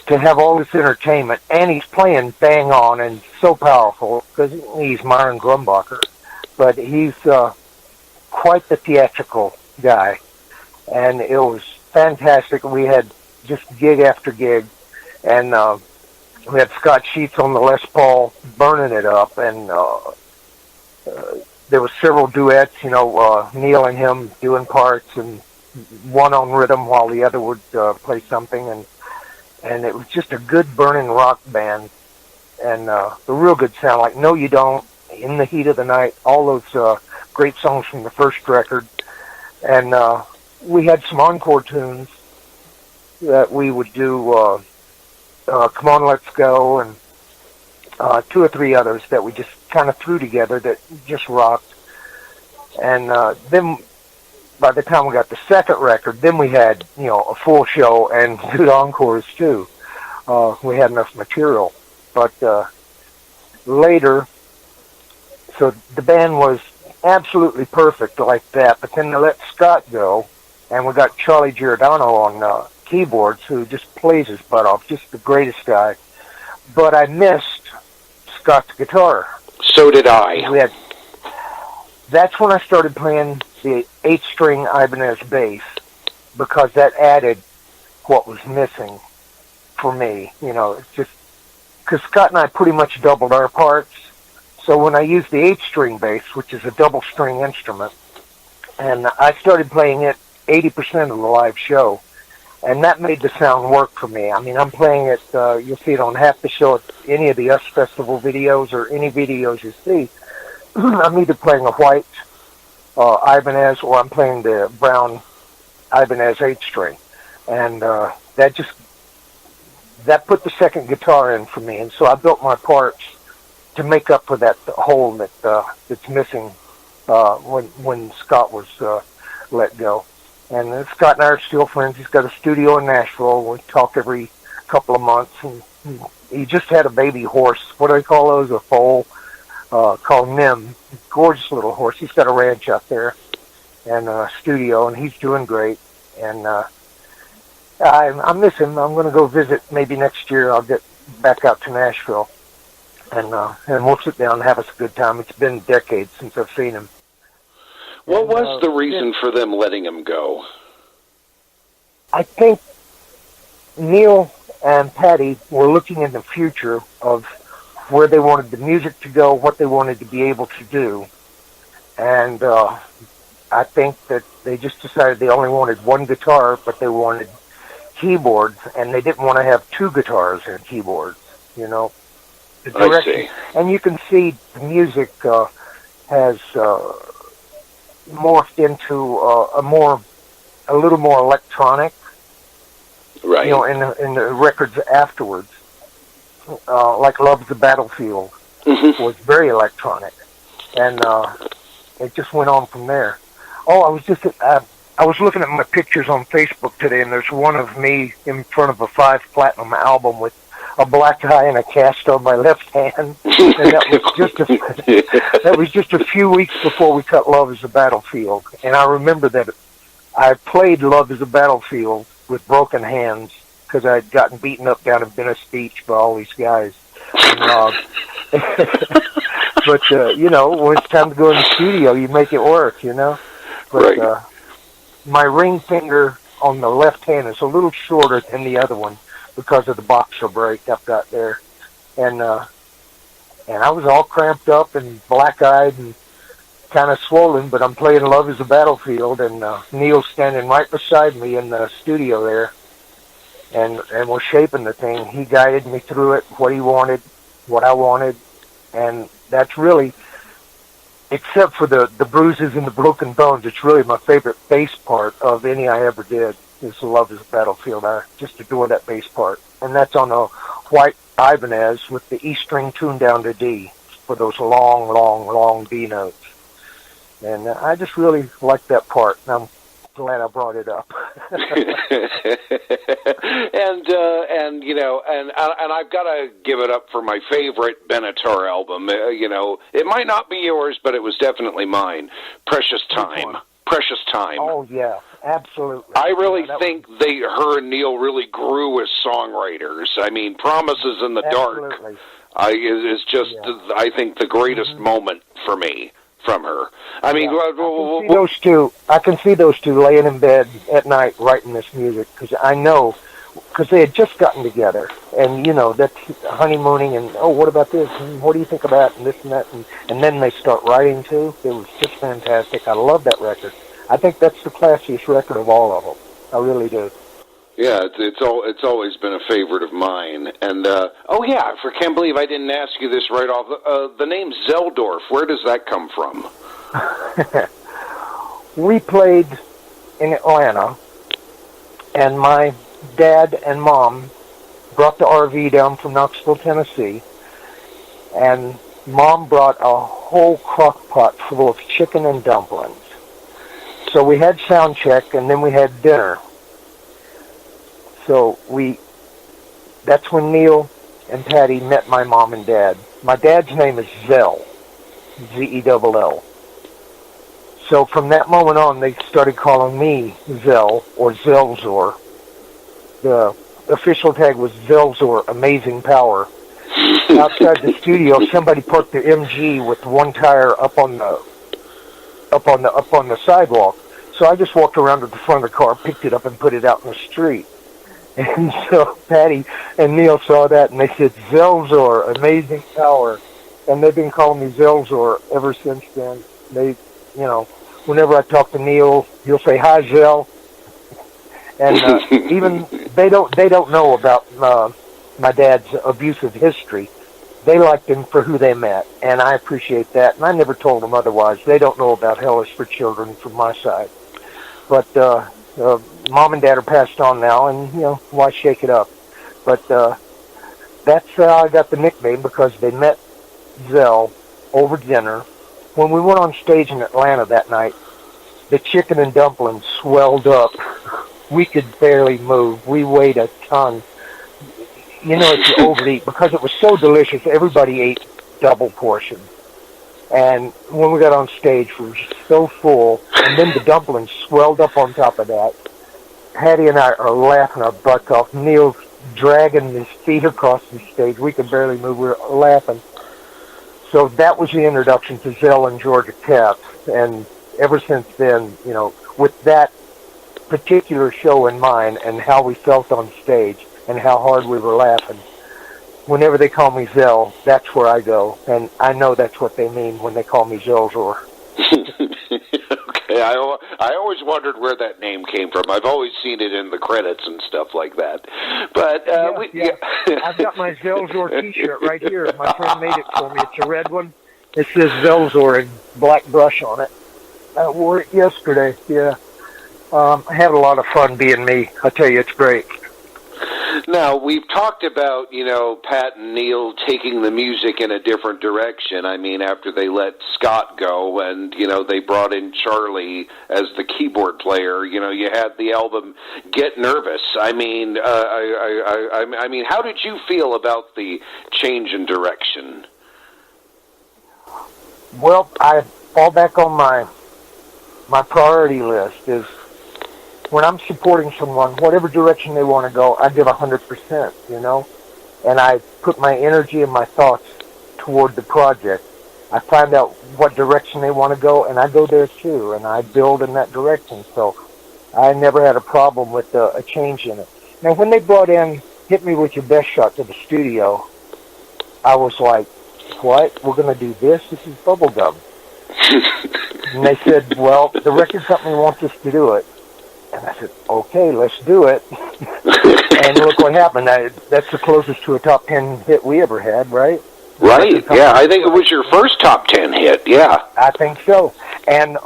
to have all this entertainment, and he's playing bang on and so powerful, because he's Myron Grumbacher, but he's quite the theatrical guy, and it was fantastic. We had just gig after gig, and we had Scott Sheets on the Les Paul burning it up, and there were several duets, Neil and him doing parts, and one on rhythm while the other would play something, and it was just a good burning rock band, and the real good sound, like No You Don't, In the Heat of the Night, all those great songs from the first record. And we had some encore tunes that we would do, Come On Let's Go, and two or three others that we just kind of threw together that just rocked. And then by the time we got the second record, then we had, a full show and good encores too. We had enough material. But later, so the band was absolutely perfect like that, but then they let Scott go, and we got Charlie Giordano on keyboards, who just plays his butt off, just the greatest guy. But I missed Scott's guitar. So did I. That's when I started playing the 8-string Ibanez bass, because that added what was missing for me. It's just because Scott and I pretty much doubled our parts. So when I used the 8-string bass, which is a double-string instrument, and I started playing it 80% of the live show, and that made the sound work for me. I mean, I'm playing it, you'll see it on half the show at any of the US Festival videos or any videos you see. I'm either playing a white Ibanez or I'm playing the brown Ibanez 8-string. And that put the second guitar in for me. And so I built my parts to make up for that hole that's missing when Scott was let go. And Scott and I are still friends. He's got a studio in Nashville. We talk every couple of months. And he just had a baby horse. What do they call those? A foal called Nim. Gorgeous little horse. He's got a ranch out there and a studio, and he's doing great. And I miss him. I'm going to go visit maybe next year. I'll get back out to Nashville, and we'll sit down and have us a good time. It's been decades since I've seen him. What was the reason for them letting him go? I think Neil and Patty were looking in the future of where they wanted the music to go, what they wanted to be able to do. And I think that they just decided they only wanted one guitar, but they wanted keyboards, and they didn't want to have two guitars and keyboards, The direction. I see. And you can see the music has morphed into a little more electronic, right? In the records afterwards, like "Love's the Battlefield" was very electronic, and it just went on from there. Oh, I was looking at my pictures on Facebook today, and there's one of me in front of a 5 platinum album with a black eye and a cast on my left hand, and that was just a few weeks before we cut Love Is a Battlefield. And I remember that I played Love Is a Battlefield with broken hands because I had gotten beaten up down in Venice Beach by all these guys. And, but, you know, when it's time to go in the studio, you make it work, you know. But my ring finger on the left hand is a little shorter than the other one because of the boxer break I've got there. And I was all cramped up and black-eyed and kind of swollen, but I'm playing Love Is a Battlefield, and Neil's standing right beside me in the studio there, and we're shaping the thing. He guided me through it, what he wanted, what I wanted, and that's really, except for the bruises and the broken bones, it's really my favorite bass part of any I ever did, is Love Is a Battlefield. I just adore that bass part, and that's on a white Ibanez with the E string tuned down to D for those long, long, long D notes. And I just really like that part, and I'm glad I brought it up. and you know, and I've got to give it up for my favorite Benatar album. You know, it might not be yours, but it was definitely mine. Precious Time. Precious Time. Oh yeah, absolutely. I really think her and Neil really grew as songwriters. I mean, Promises in the Dark is just, I think, the greatest moment for me from her. I mean, I can see those two laying in bed at night writing this music, because I know, because they had just gotten together, and you know, that's honeymooning, and what about this, and what do you think about, and this and that, and then they start writing too. It was just fantastic. I love that record. I think that's the classiest record of all of them. I really do. Yeah, it's always been a favorite of mine. And I can't believe I didn't ask you this right off. The name Zelldorf, where does that come from? We played in Atlanta, and my dad and mom brought the RV down from Knoxville, Tennessee, and Mom brought a whole crock pot full of chicken and dumplings. So we had sound check, and then we had dinner. So that's when Neil and Patty met my mom and dad. My dad's name is Zell, Z-E-L-L. So from that moment on, they started calling me Zell, or Zellzor. The official tag was Zellzor, Amazing Power. Outside the studio, somebody parked their MG with one tire up on the sidewalk. So I just walked around to the front of the car, picked it up, and put it out in the street. And so Patty and Neil saw that, and they said, Zellzor, Amazing Power. And they've been calling me Zellzor ever since then. They, you know, whenever I talk to Neil, he'll say, hi, Zell. And even they don't know about my dad's abusive history. They liked him for who they met, and I appreciate that. And I never told them otherwise. They don't know about Hell is for Children from my side. But Mom and Dad are passed on now, and, you know, why shake it up? But that's how I got the nickname, because they met Zell over dinner. When we went on stage in Atlanta that night, the chicken and dumplings swelled up. We could barely move. We weighed a ton. You know, if you overeat, because it was so delicious, everybody ate double portions. And when we got on stage, we were just so full, and then the dumplings swelled up on top of that. Patty and I are laughing our butts off. Neil's dragging his feet across the stage. We could barely move. We were laughing. So that was the introduction to Zell and Georgia CAPPS. And ever since then, you know, with that particular show in mind and how we felt on stage and how hard we were laughing, whenever they call me Zell, that's where I go. And I know that's what they mean when they call me Zellzor. Okay, I always wondered where that name came from. I've always seen it in the credits and stuff like that. But I've got my Zellzor T-shirt right here. My friend made it for me. It's a red one. It says Zellzor in black brush on it. I wore it yesterday. Yeah, I had a lot of fun being me. I tell you, it's great. Now, we've talked about, Pat and Neil taking the music in a different direction. I mean, after they let Scott go and, they brought in Charlie as the keyboard player, you had the album Get Nervous. I mean, I mean, how did you feel about the change in direction? Well, I fall back on my priority list is when I'm supporting someone, whatever direction they want to go, I give 100%, and I put my energy and my thoughts toward the project. I find out what direction they want to go, and I go there too, and I build in that direction. So I never had a problem with a change in it. Now, when they brought in Hit Me With Your Best Shot to the studio, I was like, what? We're going to do this? This is bubblegum. And they said, well, the record company wants us to do it. And I said, okay, let's do it. And look what happened. That's the closest to a top 10 hit we ever had, right? Right, yeah. I think it was your first top 10 hit, yeah. I think so. And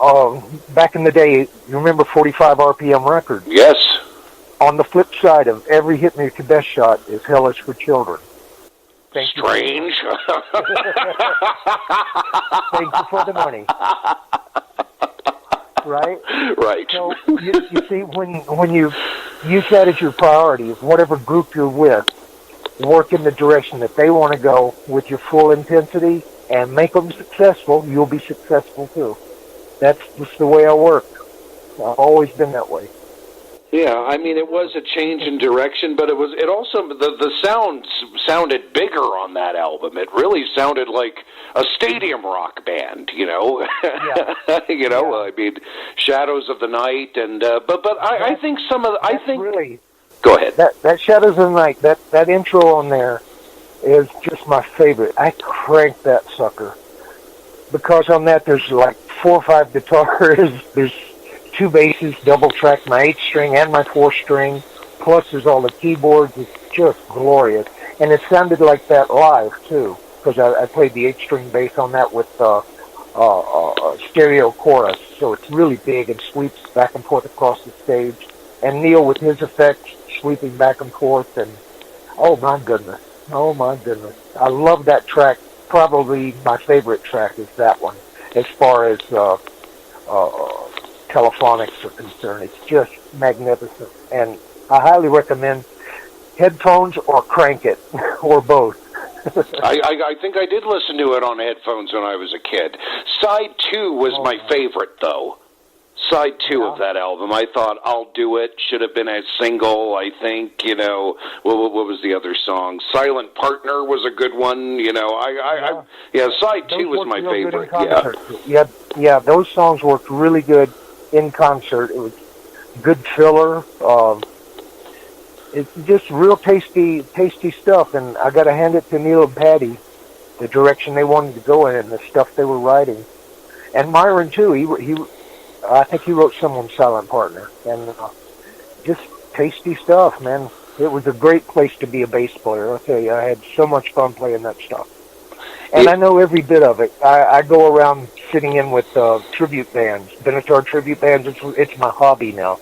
back in the day, you remember 45 RPM records? Yes. On the flip side of every Hit Me With Your Best Shot is Hell Is For Children. Strange. Thank you for the money. Right? Right. So, you see, when you use that as your priority, whatever group you're with, work in the direction that they want to go with your full intensity and make them successful, you'll be successful too. That's just the way I work. I've always been that way. Yeah, I mean, it was a change in direction, but it also, the sound sounded bigger on that album. It really sounded like a stadium rock band, Yeah. I mean, Shadows of the Night, and, but I think really, go ahead. That Shadows of the Night, that intro on there is just my favorite. I crank that sucker. Because on that there's like 4 or 5 guitars, there's 2 basses, double track my 8-string and my 4-string, plus there's all the keyboards. It's just glorious. And it sounded like that live, too, because I played the 8-string bass on that with stereo chorus, so it's really big and sweeps back and forth across the stage. And Neil with his effects sweeping back and forth, and oh my goodness. I love that track. Probably my favorite track is that one, as far as telephonics are concerned. It's just magnificent, and I highly recommend headphones or crank it, or both. I think I did listen to it on headphones when I was a kid. Side 2 was my favorite, though. Side 2 of that album. I thought, I'll Do It should have been a single, I think, what was the other song? Silent Partner was a good one, Side 2 was my favorite. Yeah, those songs worked really good in concert. It was good filler. It's just real tasty stuff, and I got to hand it to Neil and Patty, the direction they wanted to go in and the stuff they were writing. And Myron, too, I think he wrote some on Silent Partner, and just tasty stuff, man. It was a great place to be a bass player. I'll tell you, I had so much fun playing that stuff. And I know every bit of it. I go around sitting in with tribute bands, Benatar tribute bands. It's my hobby now.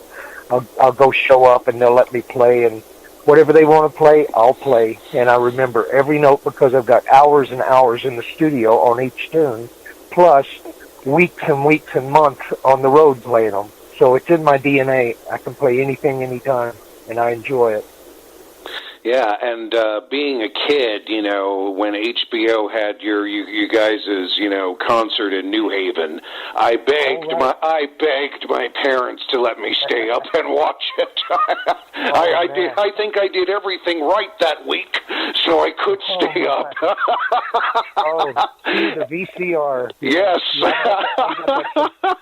I'll go show up, and they'll let me play, and whatever they want to play, I'll play. And I remember every note because I've got hours and hours in the studio on each tune, plus weeks and weeks and months on the road playing them. So it's in my DNA. I can play anything, anytime, and I enjoy it. Yeah, and being a kid, when HBO had you guys' concert in New Haven, I begged my parents to let me stay up and watch it. I think I did everything right that week, so I could stay up. The VCR. Yes.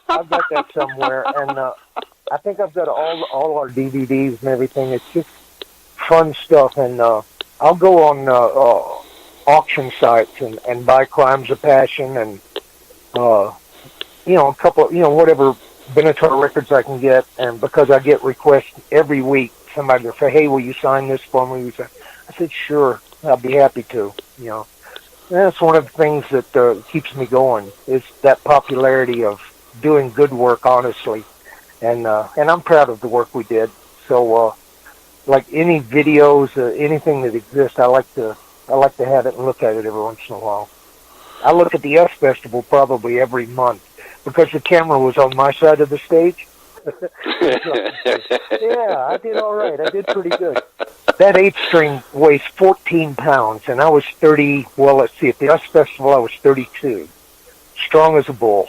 I've got that somewhere, and I think I've got all our DVDs and everything. It's just fun stuff, and I'll go on auction sites and buy Crimes of Passion and a couple, whatever Benatar records I can get. And because I get requests every week, somebody will say, "Hey, will you sign this for me?" I said, "Sure, I'll be happy to." And that's one of the things that keeps me going, is that popularity of doing good work honestly, and I'm proud of the work we did. So like any videos, anything that exists, I like to have it and look at it every once in a while. I look at the F Festival probably every month because the camera was on my side of the stage. Yeah, I did all right. I did pretty good. That 8-string weighs 14 pounds, and I was 30, well, let's see, at the US Festival I was 32. Strong as a bull.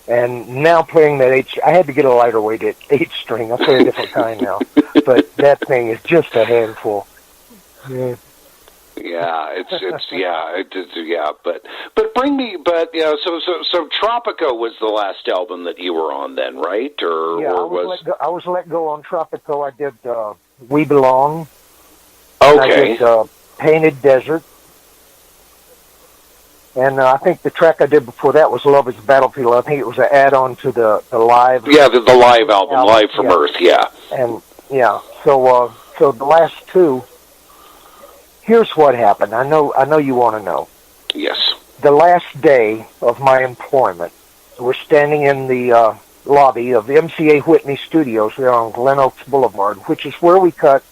And now playing that I had to get a lighter weight at 8-string. I play a different kind now. But that thing is just a handful. Yeah. Yeah, but bring me, but you know, so Tropico was the last album that you were on then, right? Yeah, I was let go on Tropico. I did We Belong. Okay. I did Painted Desert. And I think the track I did before that was Love is a Battlefield. I think it was an add-on to the live. Yeah, the live album, Live from Earth, yeah. And, yeah, so the last two, here's what happened. I know you want to know. Yes. The last day of my employment, we're standing in the lobby of MCA Whitney Studios there on Glen Oaks Boulevard, which is where we cut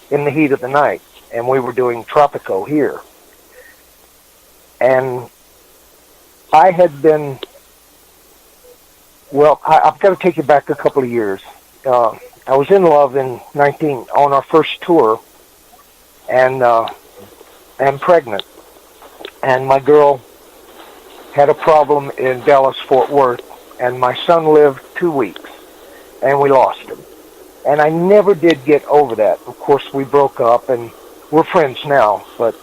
in the heat of the night. And we were doing Tropico here. And I had been, well, I've got to take you back a couple of years. I was in love on our first tour, and I'm pregnant. And my girl had a problem in Dallas-Fort Worth, and my son lived 2 weeks, and we lost him. And I never did get over that. Of course, we broke up, and we're friends now, but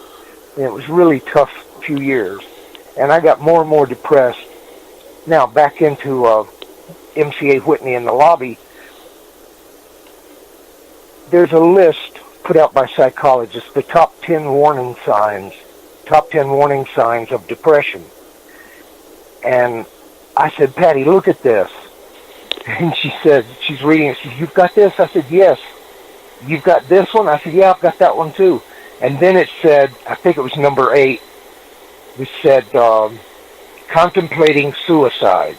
it was really tough few years. And I got more and more depressed. Now, back into MCA Whitney in the lobby, there's a list put out by psychologists, the top 10 warning signs of depression. And I said, Patty, look at this. And she said, she's reading it, she said, you've got this? I said, yes. You've got this one? I said, yeah, I've got that one too. And then it said, I think it was number 8, we said, contemplating suicide.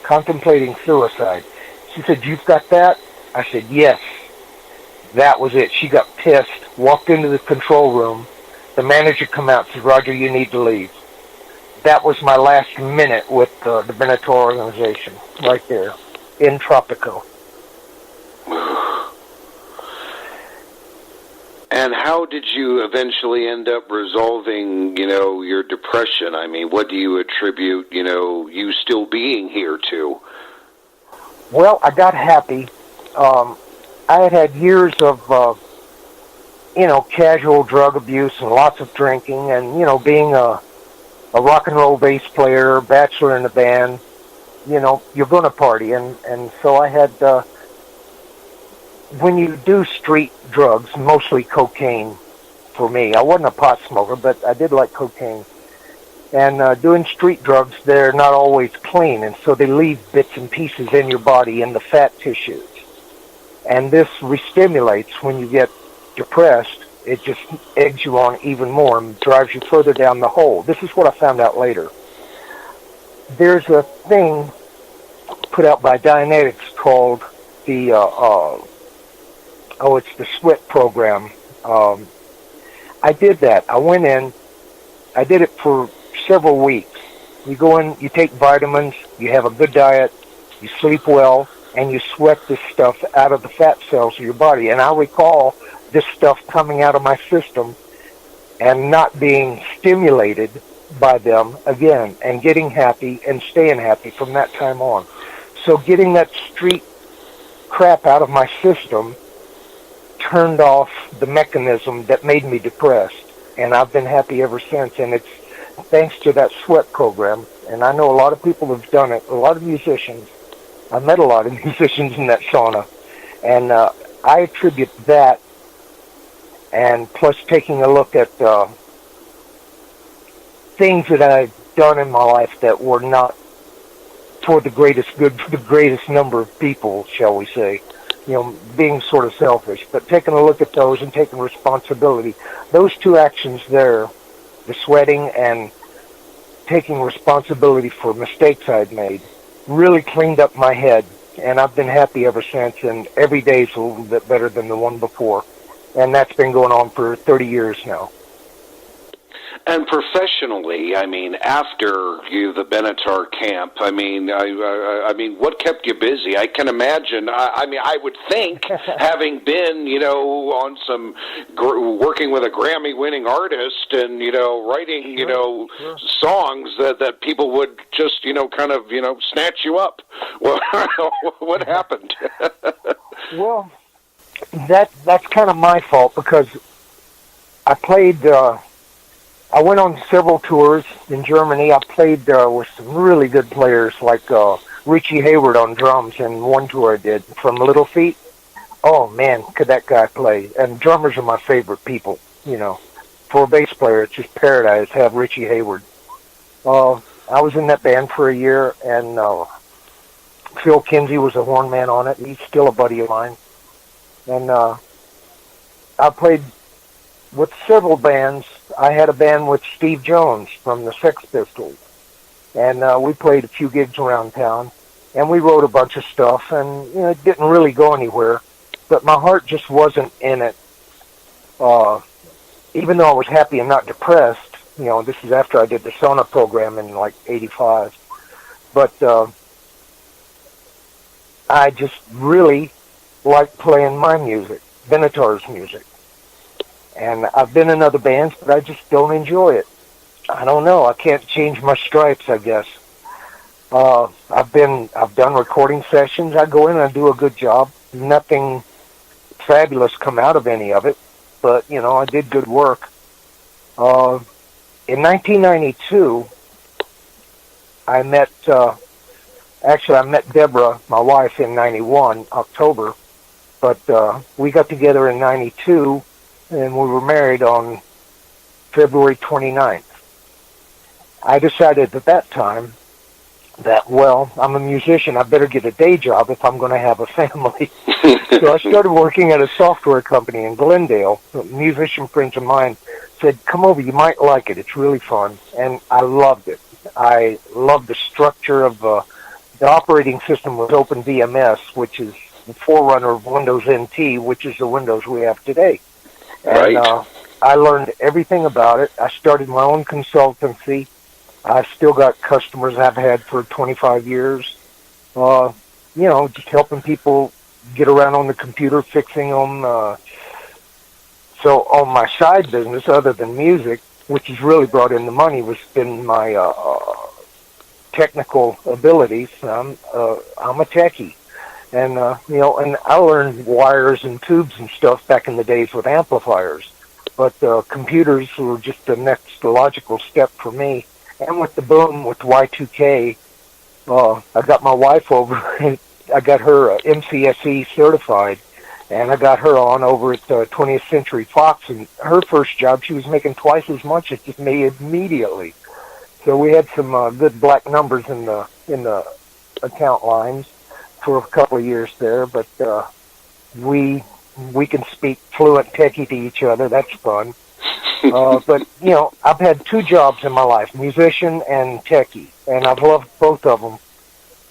Contemplating suicide. She said, you've got that? I said, yes. That was it. She got pissed, walked into the control room. The manager come out and said, Roger, you need to leave. That was my last minute with the Benatar organization, right there, in Tropico. And how did you eventually end up resolving, you know, your depression? I mean, what do you attribute, you know, you still being here to? Well, I got happy. I had years of, you know, casual drug abuse and lots of drinking and, you know, being a rock and roll bass player, bachelor in the band, you know, you're going to party. And so I had... when you do street drugs, mostly cocaine for me. I wasn't a pot smoker, but I did like cocaine. And doing street drugs, they're not always clean, and so they leave bits and pieces in your body in the fat tissues. And this restimulates when you get depressed. It just eggs you on even more and drives you further down the hole. This is what I found out later. There's a thing put out by Dianetics called the... it's the sweat program. I did that. I went in. I did it for several weeks. You go in, you take vitamins, you have a good diet, you sleep well, and you sweat this stuff out of the fat cells of your body. And I recall this stuff coming out of my system and not being stimulated by them again, and getting happy and staying happy from that time on. So getting that street crap out of my system turned off the mechanism that made me depressed, and I've been happy ever since. And it's thanks to that sweat program. And I know a lot of people have done it, a lot of musicians. I met a lot of musicians in that sauna, and I attribute that, and plus taking a look at things that I've done in my life that were not for the greatest good for the greatest number of people, shall we say. You know, being sort of selfish, but taking a look at those and taking responsibility. Those two actions there, the sweating and taking responsibility for mistakes I'd made, really cleaned up my head and I've been happy ever since, and every day is a little bit better than the one before. And that's been going on for 30 years now. And professionally, I mean, after the Benatar camp, I mean, what kept you busy? I can imagine. I mean, I would think, having been, on some working with a Grammy-winning artist and writing, songs that people would just, kind of, snatch you up. Well, what happened? Well, that's kind of my fault, because I played. I went on several tours in Germany. I played with some really good players like Richie Hayward on drums, and one tour I did from Little Feat. Oh man, could that guy play? And drummers are my favorite people. For a bass player, it's just paradise to have Richie Hayward. I was in that band for a year, and Phil Kinsey was a horn man on it. He's still a buddy of mine. And I played with several bands. I had a band with Steve Jones from the Sex Pistols, and we played a few gigs around town, and we wrote a bunch of stuff, and it didn't really go anywhere, but my heart just wasn't in it. Even though I was happy and not depressed, this is after I did the Sona program in like 85, but I just really liked playing my music, Benatar's music. And I've been in other bands, but I just don't enjoy it. I don't know. I can't change my stripes, I guess. I've done recording sessions. I go in and I do a good job. Nothing fabulous come out of any of it, but I did good work. In 1992, I met Deborah, my wife, in 91, October, but we got together in 92, and we were married on February 29th. I decided at that time that, well, I'm a musician, I better get a day job if I'm going to have a family. So I started working at a software company in Glendale. Musician friends of mine said, come over, you might like it, it's really fun. And I loved it. I loved the structure of the operating system was OpenVMS, which is the forerunner of Windows NT, which is the Windows we have today. And Right. I learned everything about it. I started my own consultancy. I've still got customers I've had for 25 years. Just helping people get around on the computer, fixing them. So on my side business, other than music, which has really brought in the money, was been my technical abilities. I'm a techie. And, and I learned wires and tubes and stuff back in the days with amplifiers. But computers were just the next logical step for me. And with the boom, with Y2K, I got my wife over, and I got her MCSE certified, and I got her on over at 20th Century Fox. And her first job, she was making twice as much as me immediately. So we had some good black numbers in the account lines for a couple of years there, but we can speak fluent techie to each other. That's fun. But I've had two jobs in my life, musician and techie, and I've loved both of them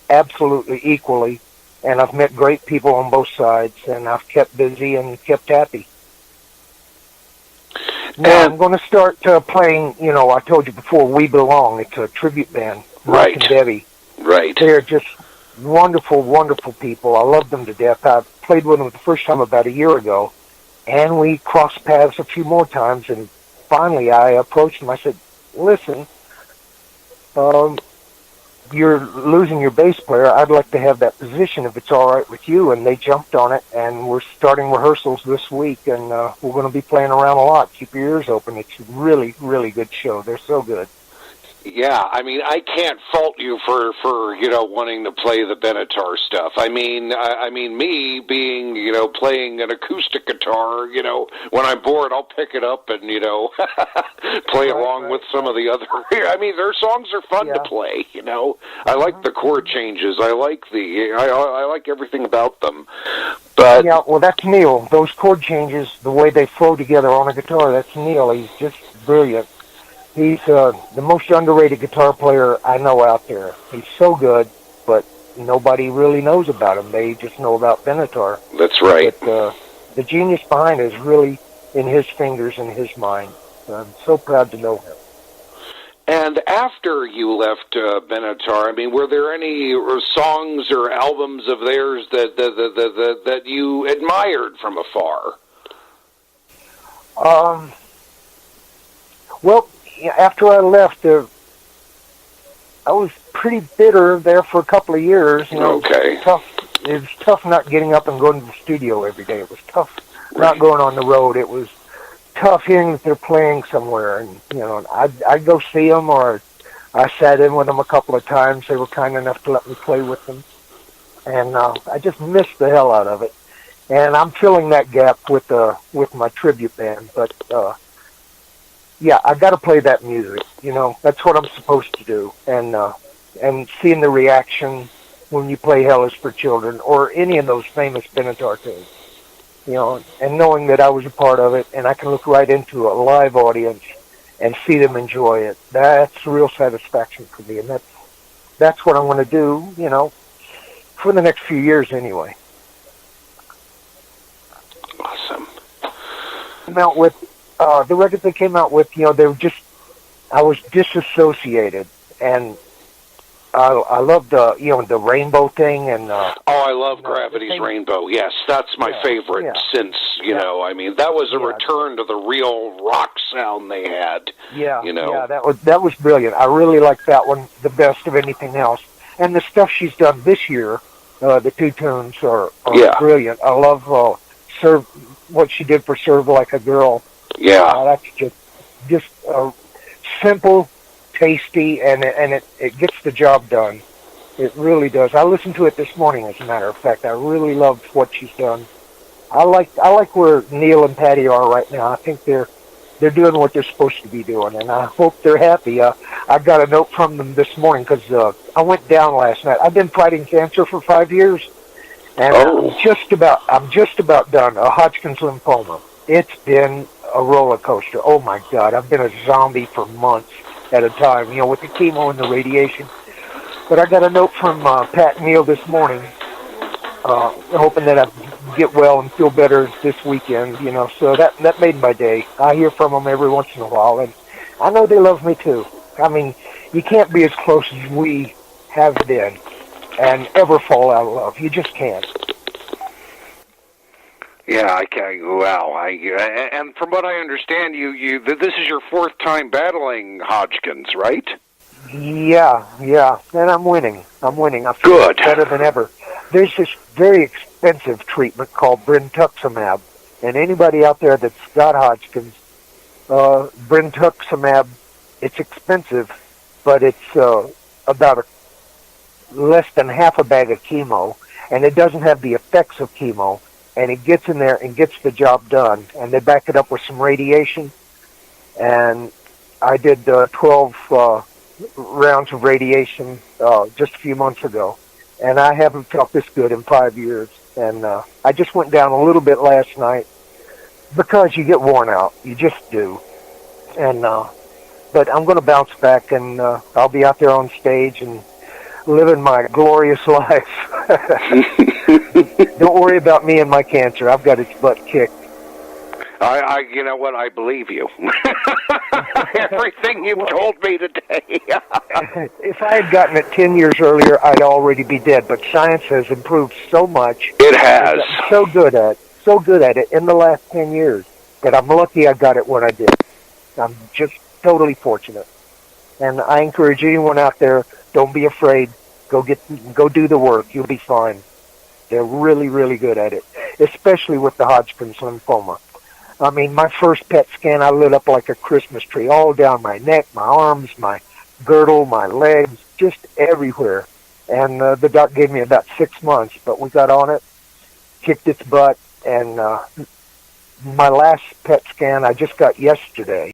absolutely equally, and I've met great people on both sides, and I've kept busy and kept happy. Now I'm going to start playing, I told you before, We Belong. It's a tribute band, Mike and Debbie. Right. They're just wonderful, wonderful people. I love them to death. I played with them the first time about a year ago, and we crossed paths a few more times, and finally I approached them. I said, listen, you're losing your bass player. I'd like to have that position if it's all right with you. And they jumped on it, and we're starting rehearsals this week, and we're going to be playing around a lot. Keep your ears open. It's a really, really good show. They're so good. Yeah, I mean, I can't fault you for wanting to play the Benatar stuff. I mean, me being, playing an acoustic guitar, when I'm bored, I'll pick it up and, play along with some of the other. I mean, their songs are fun to play. I like the chord changes. I like I like everything about them. But yeah, well, that's Neil. Those chord changes, the way they flow together on a guitar, that's Neil. He's just brilliant. He's the most underrated guitar player I know out there. He's so good, but nobody really knows about him. They just know about Benatar. That's right. But the genius behind it is really in his fingers and his mind. I'm so proud to know him. And after you left Benatar, I mean, were there any songs or albums of theirs that you admired from afar? Well, after I left, I was pretty bitter there for a couple of years. You know, okay. It was tough not getting up and going to the studio every day. It was tough not going on the road. It was tough hearing that they're playing somewhere, and you know, I'd go see them, or I sat in with them a couple of times. They were kind enough to let me play with them, and I just missed the hell out of it. And I'm filling that gap with my tribute band. But yeah, I got to play that music. You know, that's what I'm supposed to do. And seeing the reaction when you play "Hell Is for Children" or any of those famous Benatar tunes. You know, and knowing that I was a part of it, and I can look right into a live audience and see them enjoy it. That's real satisfaction for me, and that's what I'm going to do. You know, for the next few years anyway. Awesome. Came out with the records they came out with. You know, they were just, I was disassociated, and I love the rainbow thing, and I love Gravity's Rainbow. Yes, that's my favorite since I mean, that was a return to the real rock sound they had. Yeah, you know, that was brilliant. I really like that one the best of anything else. And the stuff she's done this year, the two tunes are brilliant. I love what she did for "Serve Like a Girl." Yeah, that's just simple, tasty, and it gets the job done. It really does. I listened to it this morning, as a matter of fact. I really loved what she's done. I like where Neil and Patty are right now. I think they're doing what they're supposed to be doing, and I hope they're happy. I got a note from them this morning because I went down last night. I've been fighting cancer for 5 years, and I'm just about done. A Hodgkin's lymphoma. It's been a roller coaster. Oh my God, I've been a zombie for months at a time, you know, with the chemo and the radiation. But I got a note from Pat and Neil this morning, hoping that I get well and feel better this weekend, you know. So that made my day. I hear from them every once in a while, and I know they love me too. I mean, you can't be as close as we have been and ever fall out of love. You just can't. Yeah, I can't. Wow, and from what I understand, this is your fourth time battling Hodgkin's, right? Yeah, and I'm winning. I feel better than ever. There's this very expensive treatment called brentuximab, and anybody out there that's got Hodgkin's, brentuximab, it's expensive, but it's about less than half a bag of chemo, and it doesn't have the effects of chemo, and it gets in there and gets the job done, and they back it up with some radiation, and I did 12 rounds of radiation just a few months ago, and I haven't felt this good in 5 years. And I just went down a little bit last night because you get worn out. You just do. And but I'm going to bounce back, and I'll be out there on stage and living my glorious life. Don't worry about me and my cancer. I've got its butt kicked. You know what? I believe you. Everything you've told me today. If I had gotten it 10 years earlier, I'd already be dead. But science has improved so much. It has. I'm so good at it in the last 10 years that I'm lucky I got it when I did. I'm just totally fortunate. And I encourage anyone out there, don't be afraid. Go do the work. You'll be fine. They're really, really good at it, especially with the Hodgkin's lymphoma. I mean, my first PET scan, I lit up like a Christmas tree, all down my neck, my arms, my girdle, my legs, just everywhere. And the doc gave me about 6 months, but we got on it, kicked its butt, and my last PET scan I just got yesterday.